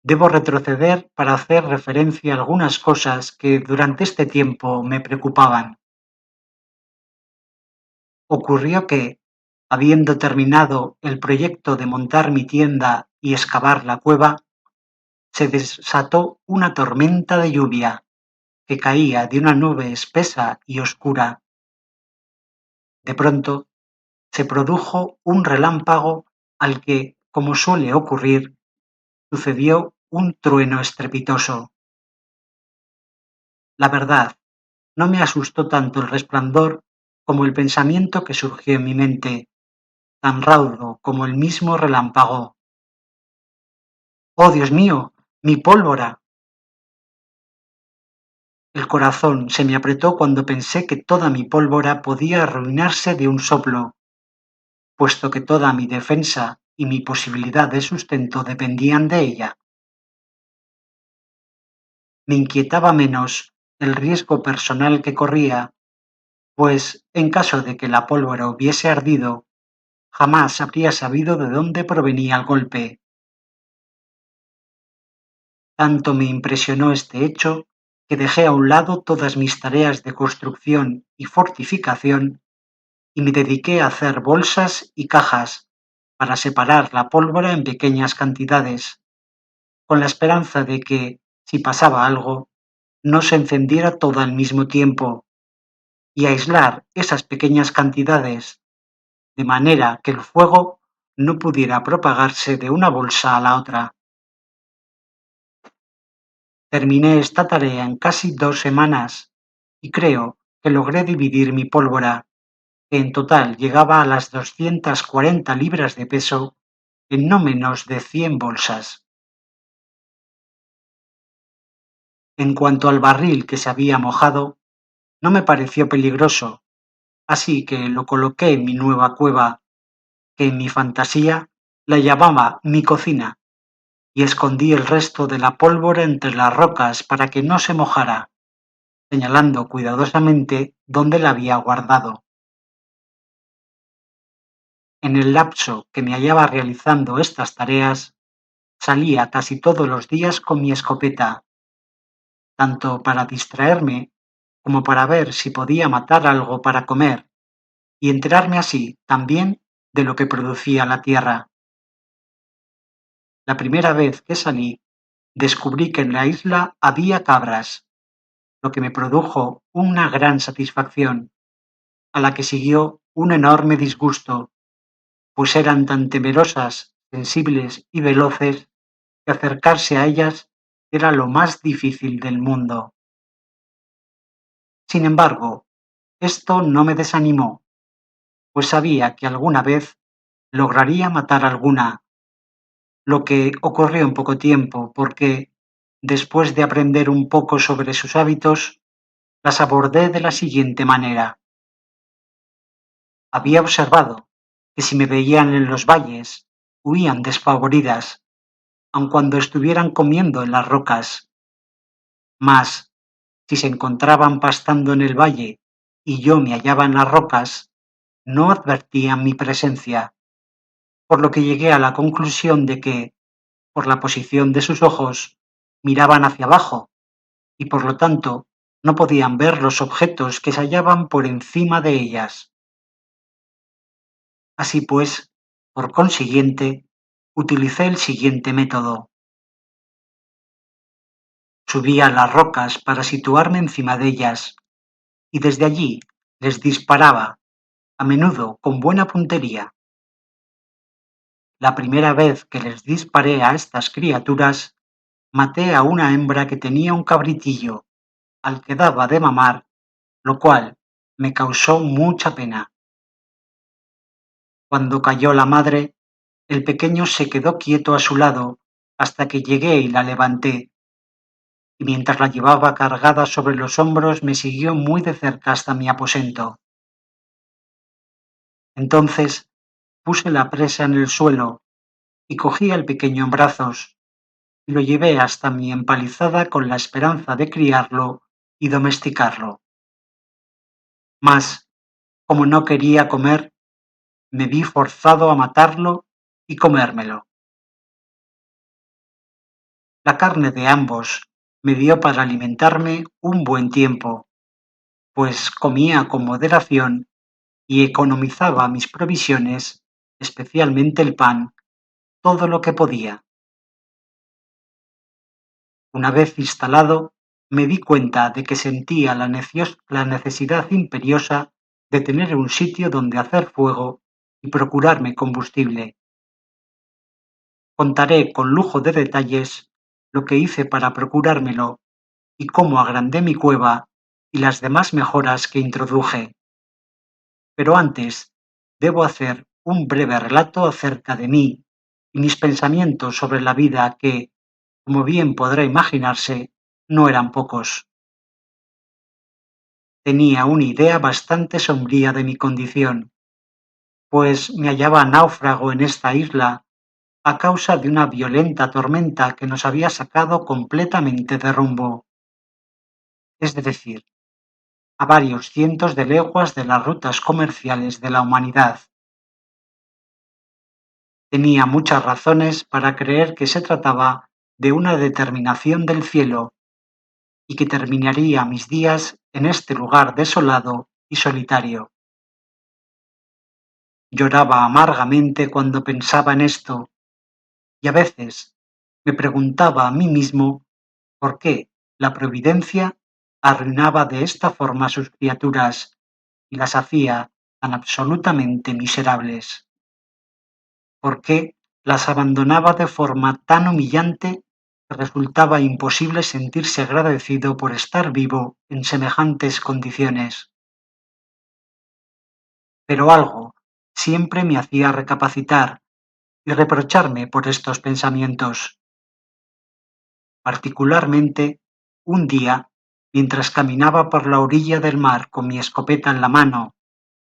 debo retroceder para hacer referencia a algunas cosas que durante este tiempo me preocupaban. Ocurrió que, habiendo terminado el proyecto de montar mi tienda y excavar la cueva, se desató una tormenta de lluvia que caía de una nube espesa y oscura. De pronto, se produjo un relámpago al que, como suele ocurrir, sucedió un trueno estrepitoso. La verdad, no me asustó tanto el resplandor como el pensamiento que surgió en mi mente, tan raudo como el mismo relámpago. ¡Oh, Dios mío! ¡Mi pólvora! El corazón se me apretó cuando pensé que toda mi pólvora podía arruinarse de un soplo, puesto que toda mi defensa y mi posibilidad de sustento dependían de ella. Me inquietaba menos el riesgo personal que corría, pues en caso de que la pólvora hubiese ardido, jamás habría sabido de dónde provenía el golpe. Tanto me impresionó este hecho que dejé a un lado todas mis tareas de construcción y fortificación y me dediqué a hacer bolsas y cajas para separar la pólvora en pequeñas cantidades, con la esperanza de que, si pasaba algo, no se encendiera toda al mismo tiempo, y aislar esas pequeñas cantidades, de manera que el fuego no pudiera propagarse de una bolsa a la otra. Terminé esta tarea en casi 2 semanas y creo que logré dividir mi pólvora, que en total llegaba a las 240 libras de peso, en no menos de 100 bolsas. En cuanto al barril que se había mojado, no me pareció peligroso, así que lo coloqué en mi nueva cueva, que en mi fantasía la llamaba mi cocina, y escondí el resto de la pólvora entre las rocas para que no se mojara, señalando cuidadosamente dónde la había guardado. En el lapso que me hallaba realizando estas tareas, salía casi todos los días con mi escopeta, tanto para distraerme como para ver si podía matar algo para comer y enterarme así también de lo que producía la tierra. La primera vez que salí, descubrí que en la isla había cabras, lo que me produjo una gran satisfacción, a la que siguió un enorme disgusto, pues eran tan temerosas, sensibles y veloces que acercarse a ellas era lo más difícil del mundo. Sin embargo, esto no me desanimó, pues sabía que alguna vez lograría matar alguna, lo que ocurrió en poco tiempo porque, después de aprender un poco sobre sus hábitos, las abordé de la siguiente manera. Había observado que si me veían en los valles, huían desfavoridas, aun cuando estuvieran comiendo en las rocas. Mas, si se encontraban pastando en el valle y yo me hallaba en las rocas, no advertían mi presencia, por lo que llegué a la conclusión de que, por la posición de sus ojos, miraban hacia abajo y por lo tanto no podían ver los objetos que se hallaban por encima de ellas. Así pues, por consiguiente, utilicé el siguiente método. Subí a las rocas para situarme encima de ellas y desde allí les disparaba, a menudo con buena puntería. La primera vez que les disparé a estas criaturas, maté a una hembra que tenía un cabritillo, al que daba de mamar, lo cual me causó mucha pena. Cuando cayó la madre, el pequeño se quedó quieto a su lado hasta que llegué y la levanté, y mientras la llevaba cargada sobre los hombros me siguió muy de cerca hasta mi aposento. Entonces puse la presa en el suelo y cogí al pequeño en brazos y lo llevé hasta mi empalizada con la esperanza de criarlo y domesticarlo. Mas, como no quería comer, me vi forzado a matarlo y comérmelo. La carne de ambos me dio para alimentarme un buen tiempo, pues comía con moderación y economizaba mis provisiones, especialmente el pan, todo lo que podía. Una vez instalado, me di cuenta de que sentía la necesidad imperiosa de tener un sitio donde hacer fuego y procurarme combustible. Contaré con lujo de detalles lo que hice para procurármelo y cómo agrandé mi cueva y las demás mejoras que introduje. Pero antes, debo hacer un breve relato acerca de mí y mis pensamientos sobre la vida que, como bien podrá imaginarse, no eran pocos. Tenía una idea bastante sombría de mi condición, pues me hallaba náufrago en esta isla a causa de una violenta tormenta que nos había sacado completamente de rumbo, es decir, a varios cientos de leguas de las rutas comerciales de la humanidad. Tenía muchas razones para creer que se trataba de una determinación del cielo y que terminaría mis días en este lugar desolado y solitario. Lloraba amargamente cuando pensaba en esto y a veces me preguntaba a mí mismo por qué la providencia arruinaba de esta forma a sus criaturas y las hacía tan absolutamente miserables. ¿Por qué las abandonaba de forma tan humillante que resultaba imposible sentirse agradecido por estar vivo en semejantes condiciones? Pero algo siempre me hacía recapacitar y reprocharme por estos pensamientos. Particularmente, un día, mientras caminaba por la orilla del mar con mi escopeta en la mano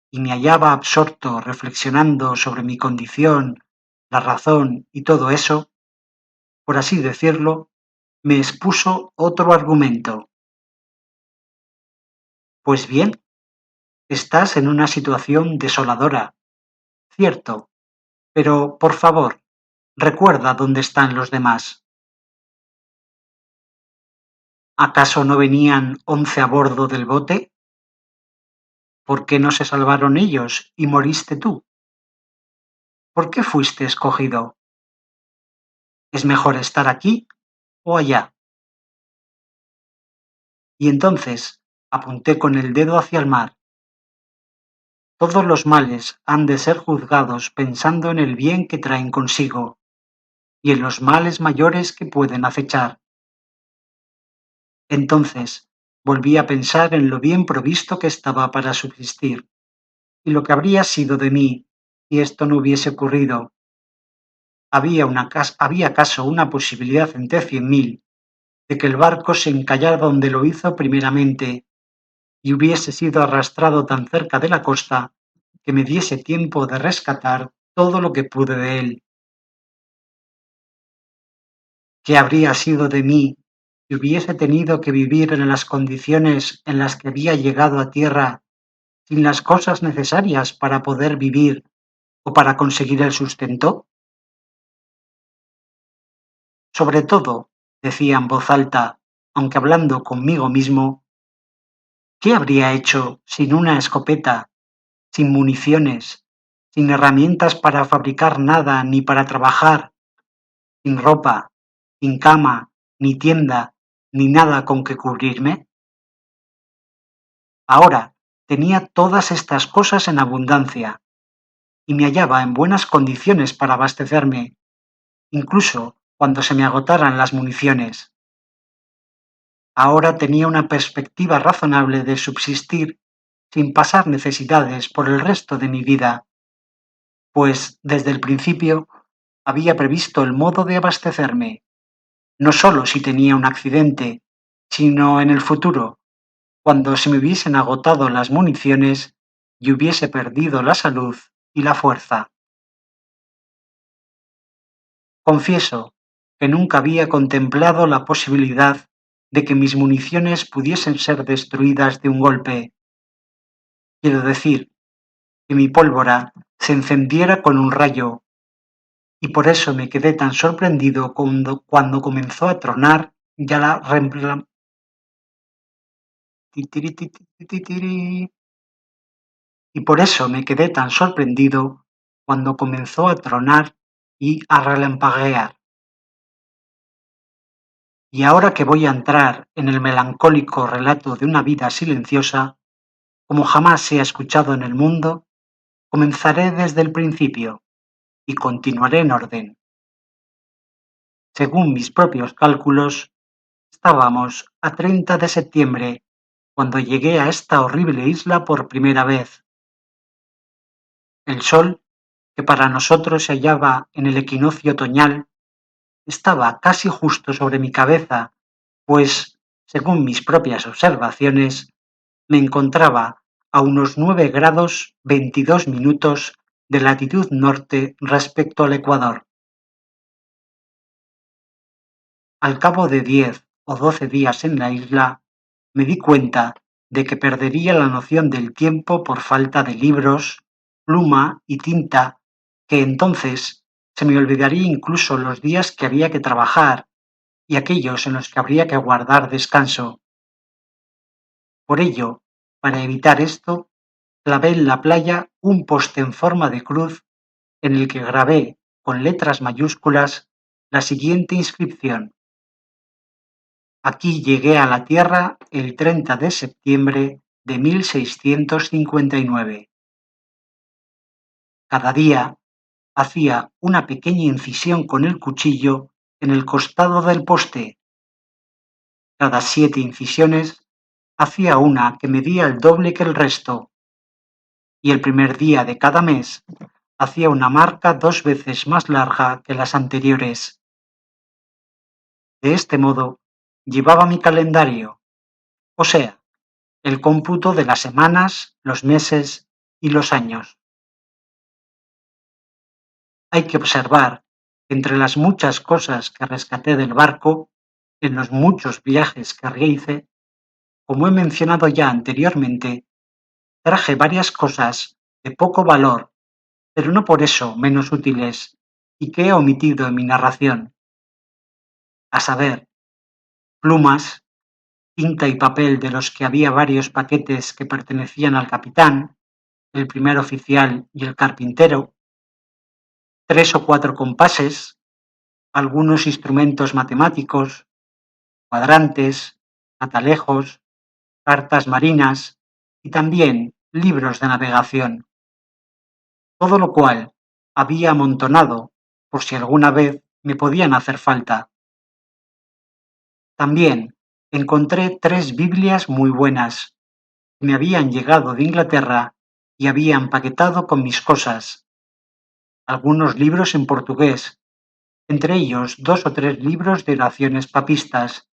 y me hallaba absorto reflexionando sobre mi condición, la razón y todo eso, por así decirlo, me expuso otro argumento. Pues bien, estás en una situación desoladora, cierto, pero por favor, recuerda dónde están los demás. ¿Acaso no venían 11 a bordo del bote? ¿Por qué no se salvaron ellos y moriste tú? ¿Por qué fuiste escogido? ¿Es mejor estar aquí o allá? Y entonces apunté con el dedo hacia el mar. Todos los males han de ser juzgados pensando en el bien que traen consigo y en los males mayores que pueden acechar. Entonces volví a pensar en lo bien provisto que estaba para subsistir y lo que habría sido de mí si esto no hubiese ocurrido. ¿Había acaso una posibilidad entre 100.000 de que el barco se encallara donde lo hizo primeramente y hubiese sido arrastrado tan cerca de la costa que me diese tiempo de rescatar todo lo que pude de él? ¿Qué habría sido de mí si hubiese tenido que vivir en las condiciones en las que había llegado a tierra sin las cosas necesarias para poder vivir o para conseguir el sustento? Sobre todo, decía en voz alta, aunque hablando conmigo mismo, ¿qué habría hecho sin una escopeta, sin municiones, sin herramientas para fabricar nada ni para trabajar, sin ropa, sin cama, ni tienda, ni nada con que cubrirme? Ahora tenía todas estas cosas en abundancia y me hallaba en buenas condiciones para abastecerme, incluso cuando se me agotaran las municiones. Ahora tenía una perspectiva razonable de subsistir sin pasar necesidades por el resto de mi vida, pues desde el principio había previsto el modo de abastecerme, no solo si tenía un accidente, sino en el futuro, cuando se me hubiesen agotado las municiones y hubiese perdido la salud y la fuerza. Confieso que nunca había contemplado la posibilidad de que mis municiones pudiesen ser destruidas de un golpe. Quiero decir, que mi pólvora se encendiera con un rayo, y por eso me quedé tan sorprendido cuando comenzó a tronar ya la y por eso me quedé tan sorprendido cuando comenzó a tronar y a relampaguear. Y ahora que voy a entrar en el melancólico relato de una vida silenciosa, como jamás se ha escuchado en el mundo, comenzaré desde el principio y continuaré en orden. Según mis propios cálculos, estábamos a 30 de septiembre cuando llegué a esta horrible isla por primera vez. El sol, que para nosotros se hallaba en el equinoccio otoñal, estaba casi justo sobre mi cabeza, pues, según mis propias observaciones, me encontraba a unos 9 grados 22 minutos de latitud norte respecto al Ecuador. Al cabo de 10 o 12 días en la isla, me di cuenta de que perdería la noción del tiempo por falta de libros, pluma y tinta, que entonces se me olvidaría incluso los días que había que trabajar y aquellos en los que habría que guardar descanso. Por ello, para evitar esto, clavé en la playa un poste en forma de cruz en el que grabé con letras mayúsculas la siguiente inscripción: aquí llegué a la Tierra el 30 de septiembre de 1659. Cada día hacía una pequeña incisión con el cuchillo en el costado del poste. Cada 7 incisiones hacía una que medía el doble que el resto, y el primer día de cada mes hacía una marca 2 veces más larga que las anteriores. De este modo llevaba mi calendario, o sea, el cómputo de las semanas, los meses y los años. Hay que observar que entre las muchas cosas que rescaté del barco, en los muchos viajes que hice, como he mencionado ya anteriormente, traje varias cosas de poco valor, pero no por eso menos útiles, y que he omitido en mi narración, a saber, plumas, tinta y papel de los que había varios paquetes que pertenecían al capitán, el primer oficial y el carpintero, 3 o 4 compases, algunos instrumentos matemáticos, cuadrantes, catalejos, cartas marinas y también libros de navegación, todo lo cual había amontonado por si alguna vez me podían hacer falta. También encontré 3 Biblias muy buenas, que me habían llegado de Inglaterra y había empaquetado con mis cosas, algunos libros en portugués, entre ellos 2 o 3 libros de oraciones papistas,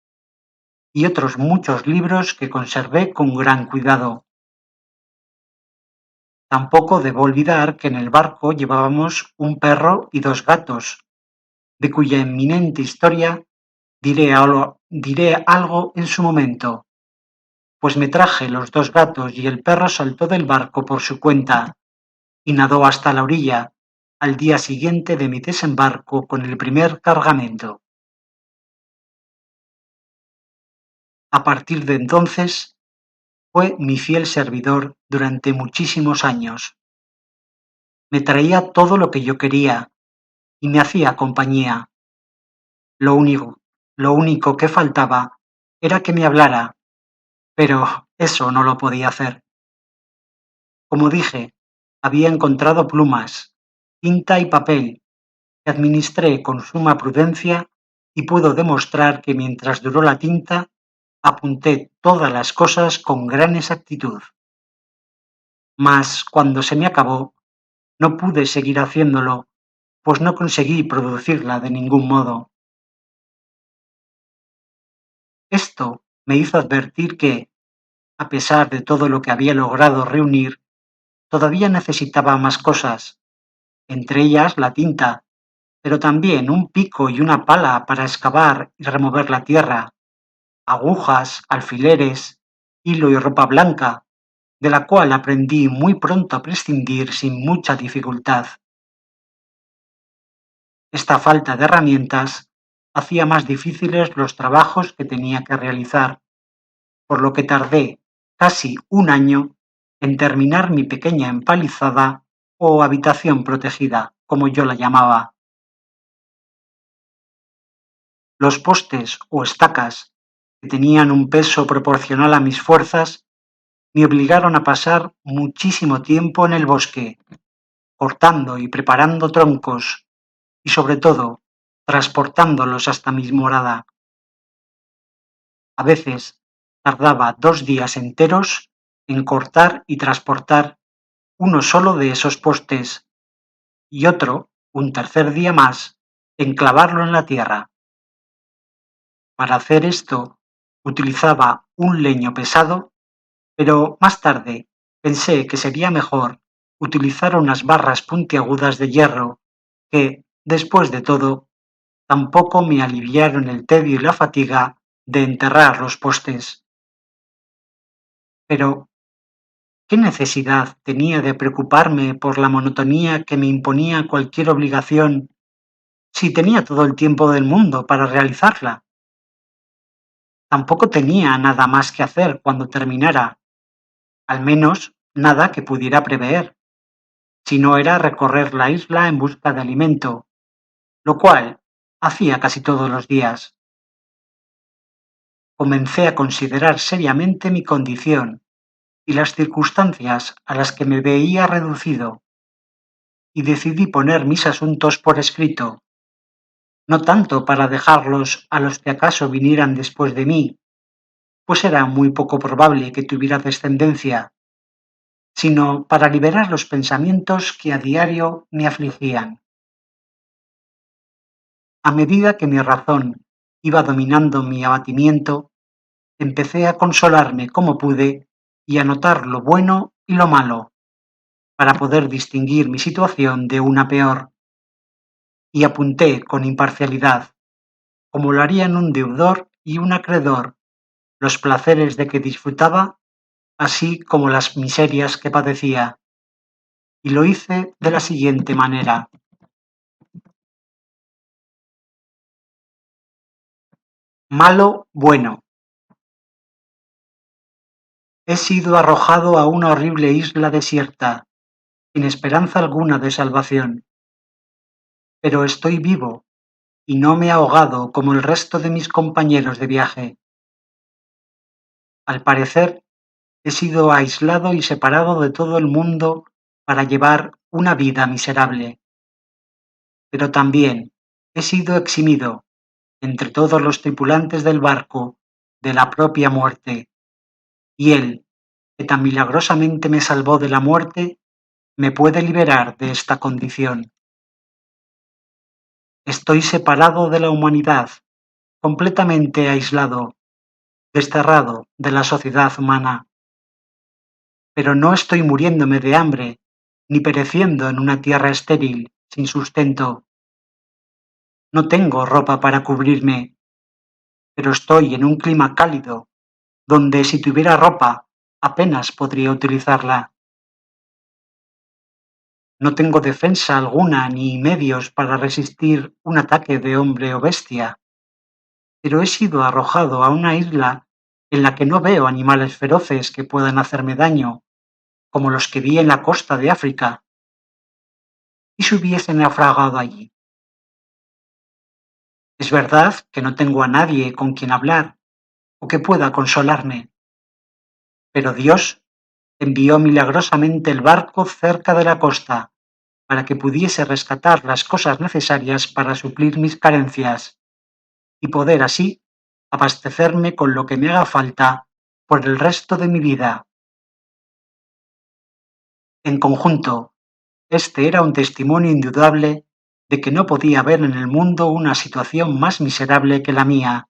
y otros muchos libros que conservé con gran cuidado. Tampoco debo olvidar que en el barco llevábamos un perro y 2 gatos, de cuya eminente historia diré algo en su momento, pues me traje los 2 gatos y el perro saltó del barco por su cuenta y nadó hasta la orilla al día siguiente de mi desembarco con el primer cargamento. A partir de entonces, fue mi fiel servidor durante muchísimos años. Me traía todo lo que yo quería y me hacía compañía. Lo único, lo único que faltaba era que me hablara, pero eso no lo podía hacer. Como dije, había encontrado plumas, tinta y papel, que administré con suma prudencia y puedo demostrar que mientras duró la tinta, apunté todas las cosas con gran exactitud. Mas cuando se me acabó, no pude seguir haciéndolo, pues no conseguí producirla de ningún modo. Esto me hizo advertir que, a pesar de todo lo que había logrado reunir, todavía necesitaba más cosas, entre ellas la tinta, pero también un pico y una pala para excavar y remover la tierra, agujas, alfileres, hilo y ropa blanca, de la cual aprendí muy pronto a prescindir sin mucha dificultad. Esta falta de herramientas hacía más difíciles los trabajos que tenía que realizar, por lo que tardé casi un año en terminar mi pequeña empalizada o habitación protegida, como yo la llamaba. Los postes o estacas, que tenían un peso proporcional a mis fuerzas, me obligaron a pasar muchísimo tiempo en el bosque, cortando y preparando troncos y, sobre todo, transportándolos hasta mi morada. A veces tardaba 2 días enteros en cortar y transportar uno solo de esos postes y otro, un tercer día más, en clavarlo en la tierra. Para hacer esto utilizaba un leño pesado, pero más tarde pensé que sería mejor utilizar unas barras puntiagudas de hierro que, después de todo, tampoco me aliviaron el tedio y la fatiga de enterrar los postes. Pero, ¿qué necesidad tenía de preocuparme por la monotonía que me imponía cualquier obligación si tenía todo el tiempo del mundo para realizarla? Tampoco tenía nada más que hacer cuando terminara, al menos nada que pudiera prever, si no era recorrer la isla en busca de alimento, lo cual hacía casi todos los días. Comencé a considerar seriamente mi condición y las circunstancias a las que me veía reducido, y decidí poner mis asuntos por escrito, no tanto para dejarlos a los que acaso vinieran después de mí, pues era muy poco probable que tuviera descendencia, sino para liberar los pensamientos que a diario me afligían. A medida que mi razón iba dominando mi abatimiento, empecé a consolarme como pude y a notar lo bueno y lo malo, para poder distinguir mi situación de una peor, y apunté con imparcialidad, como lo harían un deudor y un acreedor, los placeres de que disfrutaba, así como las miserias que padecía, y lo hice de la siguiente manera. Malo, bueno. He sido arrojado a una horrible isla desierta, sin esperanza alguna de salvación. Pero estoy vivo y no me he ahogado como el resto de mis compañeros de viaje. Al parecer, he sido aislado y separado de todo el mundo para llevar una vida miserable. Pero también he sido eximido, entre todos los tripulantes del barco, de la propia muerte, y él, que tan milagrosamente me salvó de la muerte, me puede liberar de esta condición. Estoy separado de la humanidad, completamente aislado, desterrado de la sociedad humana. Pero no estoy muriéndome de hambre, ni pereciendo en una tierra estéril, sin sustento. No tengo ropa para cubrirme, pero estoy en un clima cálido, donde si tuviera ropa apenas podría utilizarla. No tengo defensa alguna ni medios para resistir un ataque de hombre o bestia, pero he sido arrojado a una isla en la que no veo animales feroces que puedan hacerme daño, como los que vi en la costa de África. ¿Y si hubiese naufragado allí? Es verdad que no tengo a nadie con quien hablar o que pueda consolarme, pero Dios envió milagrosamente el barco cerca de la costa para que pudiese rescatar las cosas necesarias para suplir mis carencias y poder así abastecerme con lo que me haga falta por el resto de mi vida. En conjunto, este era un testimonio indudable de que no podía haber en el mundo una situación más miserable que la mía.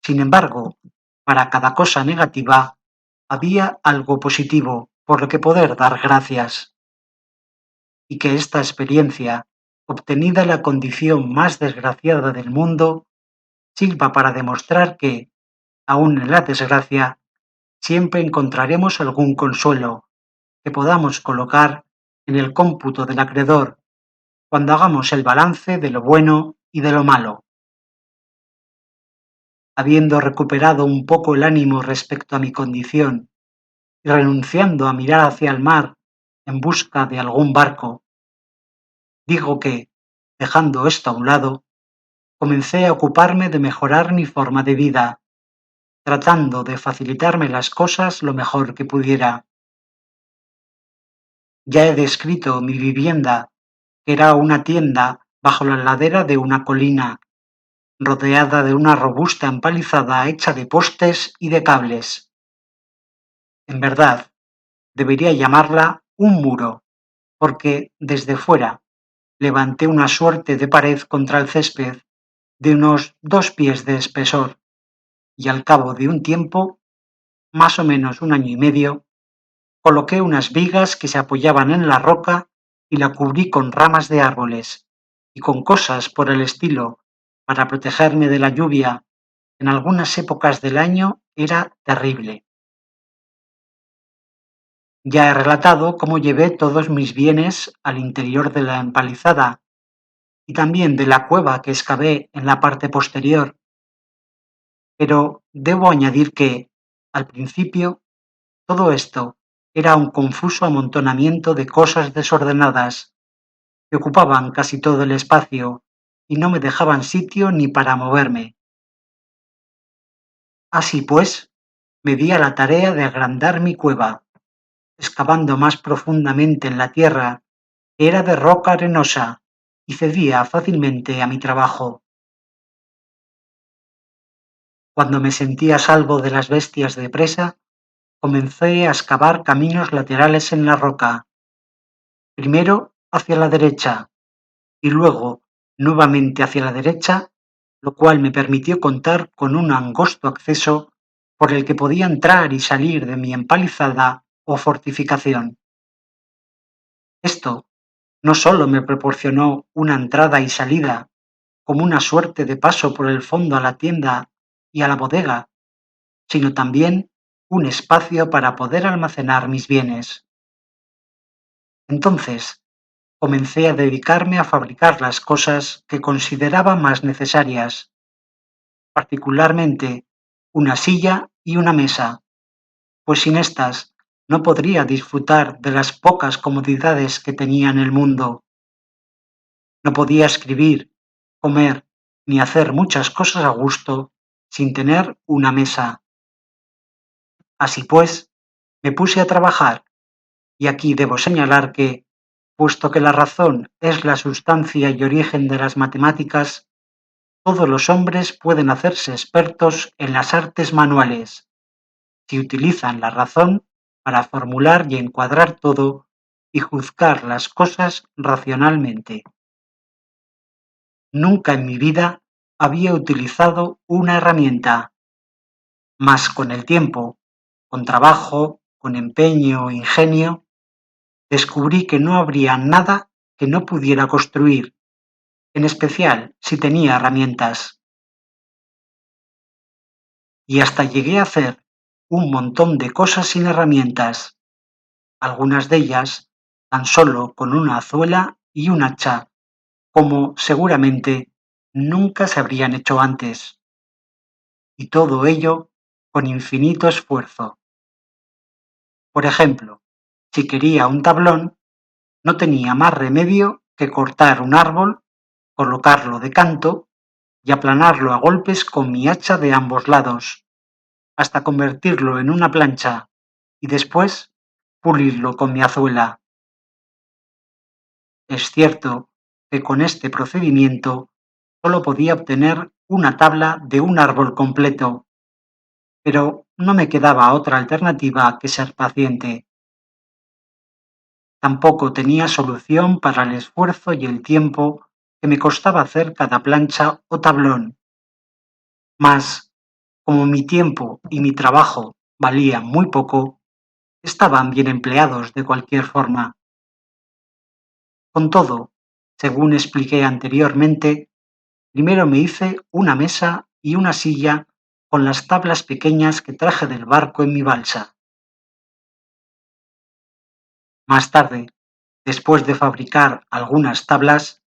Sin embargo, para cada cosa negativa había algo positivo por lo que poder dar gracias, y que esta experiencia, obtenida en la condición más desgraciada del mundo, sirva para demostrar que, aun en la desgracia, siempre encontraremos algún consuelo que podamos colocar en el cómputo del acreedor cuando hagamos el balance de lo bueno y de lo malo. Habiendo recuperado un poco el ánimo respecto a mi condición y renunciando a mirar hacia el mar en busca de algún barco, digo que, dejando esto a un lado, comencé a ocuparme de mejorar mi forma de vida, tratando de facilitarme las cosas lo mejor que pudiera. Ya he descrito mi vivienda, que era una tienda bajo la ladera de una colina, rodeada de una robusta empalizada hecha de postes y de cables. En verdad, debería llamarla un muro, porque desde fuera levanté una suerte de pared contra el césped de unos 2 pies de espesor, y al cabo de un tiempo, más o menos un año y medio, coloqué unas vigas que se apoyaban en la roca y la cubrí con ramas de árboles y con cosas por el estilo para protegerme de la lluvia. En algunas épocas del año era terrible. Ya he relatado cómo llevé todos mis bienes al interior de la empalizada y también de la cueva que excavé en la parte posterior, pero debo añadir que, al principio, todo esto era un confuso amontonamiento de cosas desordenadas que ocupaban casi todo el espacio y no me dejaban sitio ni para moverme. Así pues, me di a la tarea de agrandar mi cueva, excavando más profundamente en la tierra, que era de roca arenosa, y cedía fácilmente a mi trabajo. Cuando me sentí a salvo de las bestias de presa, comencé a excavar caminos laterales en la roca, primero hacia la derecha y luego nuevamente hacia la derecha, lo cual me permitió contar con un angosto acceso por el que podía entrar y salir de mi empalizada o fortificación. Esto no solo me proporcionó una entrada y salida, como una suerte de paso por el fondo a la tienda y a la bodega, sino también un espacio para poder almacenar mis bienes. Entonces, comencé a dedicarme a fabricar las cosas que consideraba más necesarias, particularmente una silla y una mesa, pues sin estas no podría disfrutar de las pocas comodidades que tenía en el mundo. No podía escribir, comer, ni hacer muchas cosas a gusto sin tener una mesa. Así pues, me puse a trabajar, y aquí debo señalar que, puesto que la razón es la sustancia y origen de las matemáticas, todos los hombres pueden hacerse expertos en las artes manuales, si utilizan la razón para formular y encuadrar todo y juzgar las cosas racionalmente. Nunca en mi vida había utilizado una herramienta, mas con el tiempo, con trabajo, con empeño e ingenio, descubrí que no habría nada que no pudiera construir, en especial si tenía herramientas. Y hasta llegué a hacer un montón de cosas sin herramientas, algunas de ellas tan solo con una azuela y un hacha, como seguramente nunca se habrían hecho antes, y todo ello con infinito esfuerzo. Por ejemplo, si quería un tablón, no tenía más remedio que cortar un árbol, colocarlo de canto y aplanarlo a golpes con mi hacha de ambos lados, hasta convertirlo en una plancha y después pulirlo con mi azuela. Es cierto que con este procedimiento solo podía obtener una tabla de un árbol completo, pero no me quedaba otra alternativa que ser paciente. Tampoco tenía solución para el esfuerzo y el tiempo que me costaba hacer cada plancha o tablón. Mas, como mi tiempo y mi trabajo valían muy poco, estaban bien empleados de cualquier forma. Con todo, según expliqué anteriormente, primero me hice una mesa y una silla con las tablas pequeñas que traje del barco en mi balsa. Más tarde, después de fabricar algunas tablas,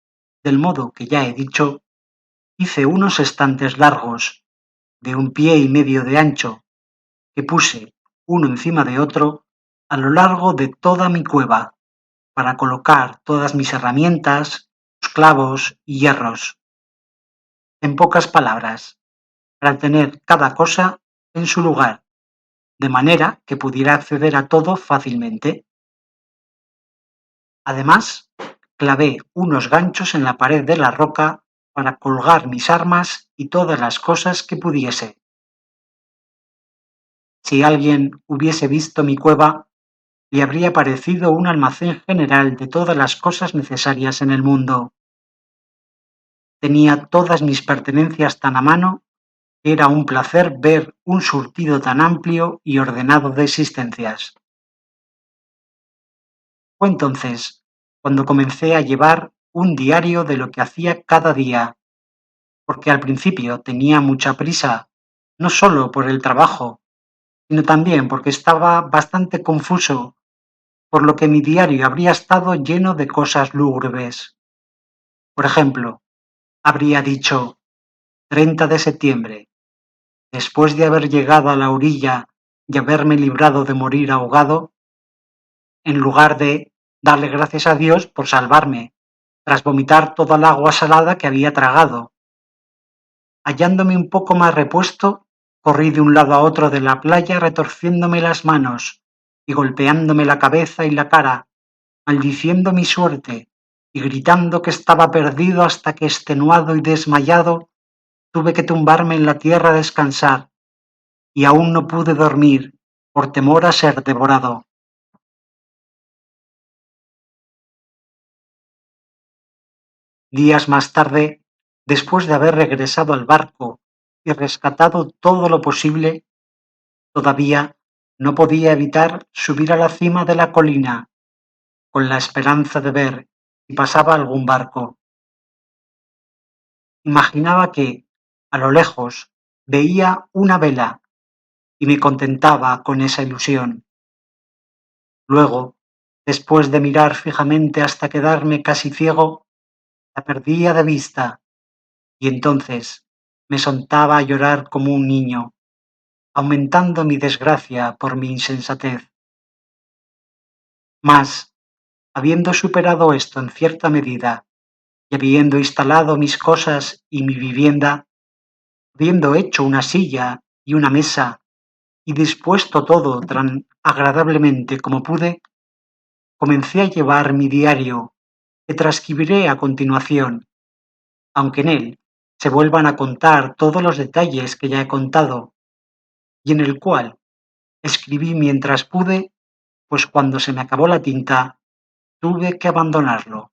del modo que ya he dicho, hice unos estantes largos, de 1 pie y medio de ancho, que puse uno encima de otro a lo largo de toda mi cueva para colocar todas mis herramientas, los clavos y hierros. En pocas palabras, para tener cada cosa en su lugar, de manera que pudiera acceder a todo fácilmente. Además, clavé unos ganchos en la pared de la roca para colgar mis armas y todas las cosas que pudiese. Si alguien hubiese visto mi cueva, le habría parecido un almacén general de todas las cosas necesarias en el mundo. Tenía todas mis pertenencias tan a mano que era un placer ver un surtido tan amplio y ordenado de existencias. Fue entonces cuando comencé a llevar un diario de lo que hacía cada día, porque al principio tenía mucha prisa, no solo por el trabajo, sino también porque estaba bastante confuso, por lo que mi diario habría estado lleno de cosas lúgubres. Por ejemplo, habría dicho 30 de septiembre, después de haber llegado a la orilla y haberme librado de morir ahogado, en lugar de darle gracias a Dios por salvarme, tras vomitar toda el agua salada que había tragado. Hallándome un poco más repuesto, corrí de un lado a otro de la playa retorciéndome las manos y golpeándome la cabeza y la cara, maldiciendo mi suerte y gritando que estaba perdido hasta que, extenuado y desmayado, tuve que tumbarme en la tierra a descansar, y aún no pude dormir por temor a ser devorado. Días más tarde, después de haber regresado al barco y rescatado todo lo posible, todavía no podía evitar subir a la cima de la colina, con la esperanza de ver si pasaba algún barco. Imaginaba que, a lo lejos, veía una vela y me contentaba con esa ilusión. Luego, después de mirar fijamente hasta quedarme casi ciego, la perdía de vista y entonces me soltaba a llorar como un niño, aumentando mi desgracia por mi insensatez. Mas, habiendo superado esto en cierta medida y habiendo instalado mis cosas y mi vivienda, habiendo hecho una silla y una mesa y dispuesto todo tan agradablemente como pude, comencé a llevar mi diario, que transcribiré a continuación, aunque en él se vuelvan a contar todos los detalles que ya he contado, y en el cual escribí mientras pude, pues cuando se me acabó la tinta, tuve que abandonarlo.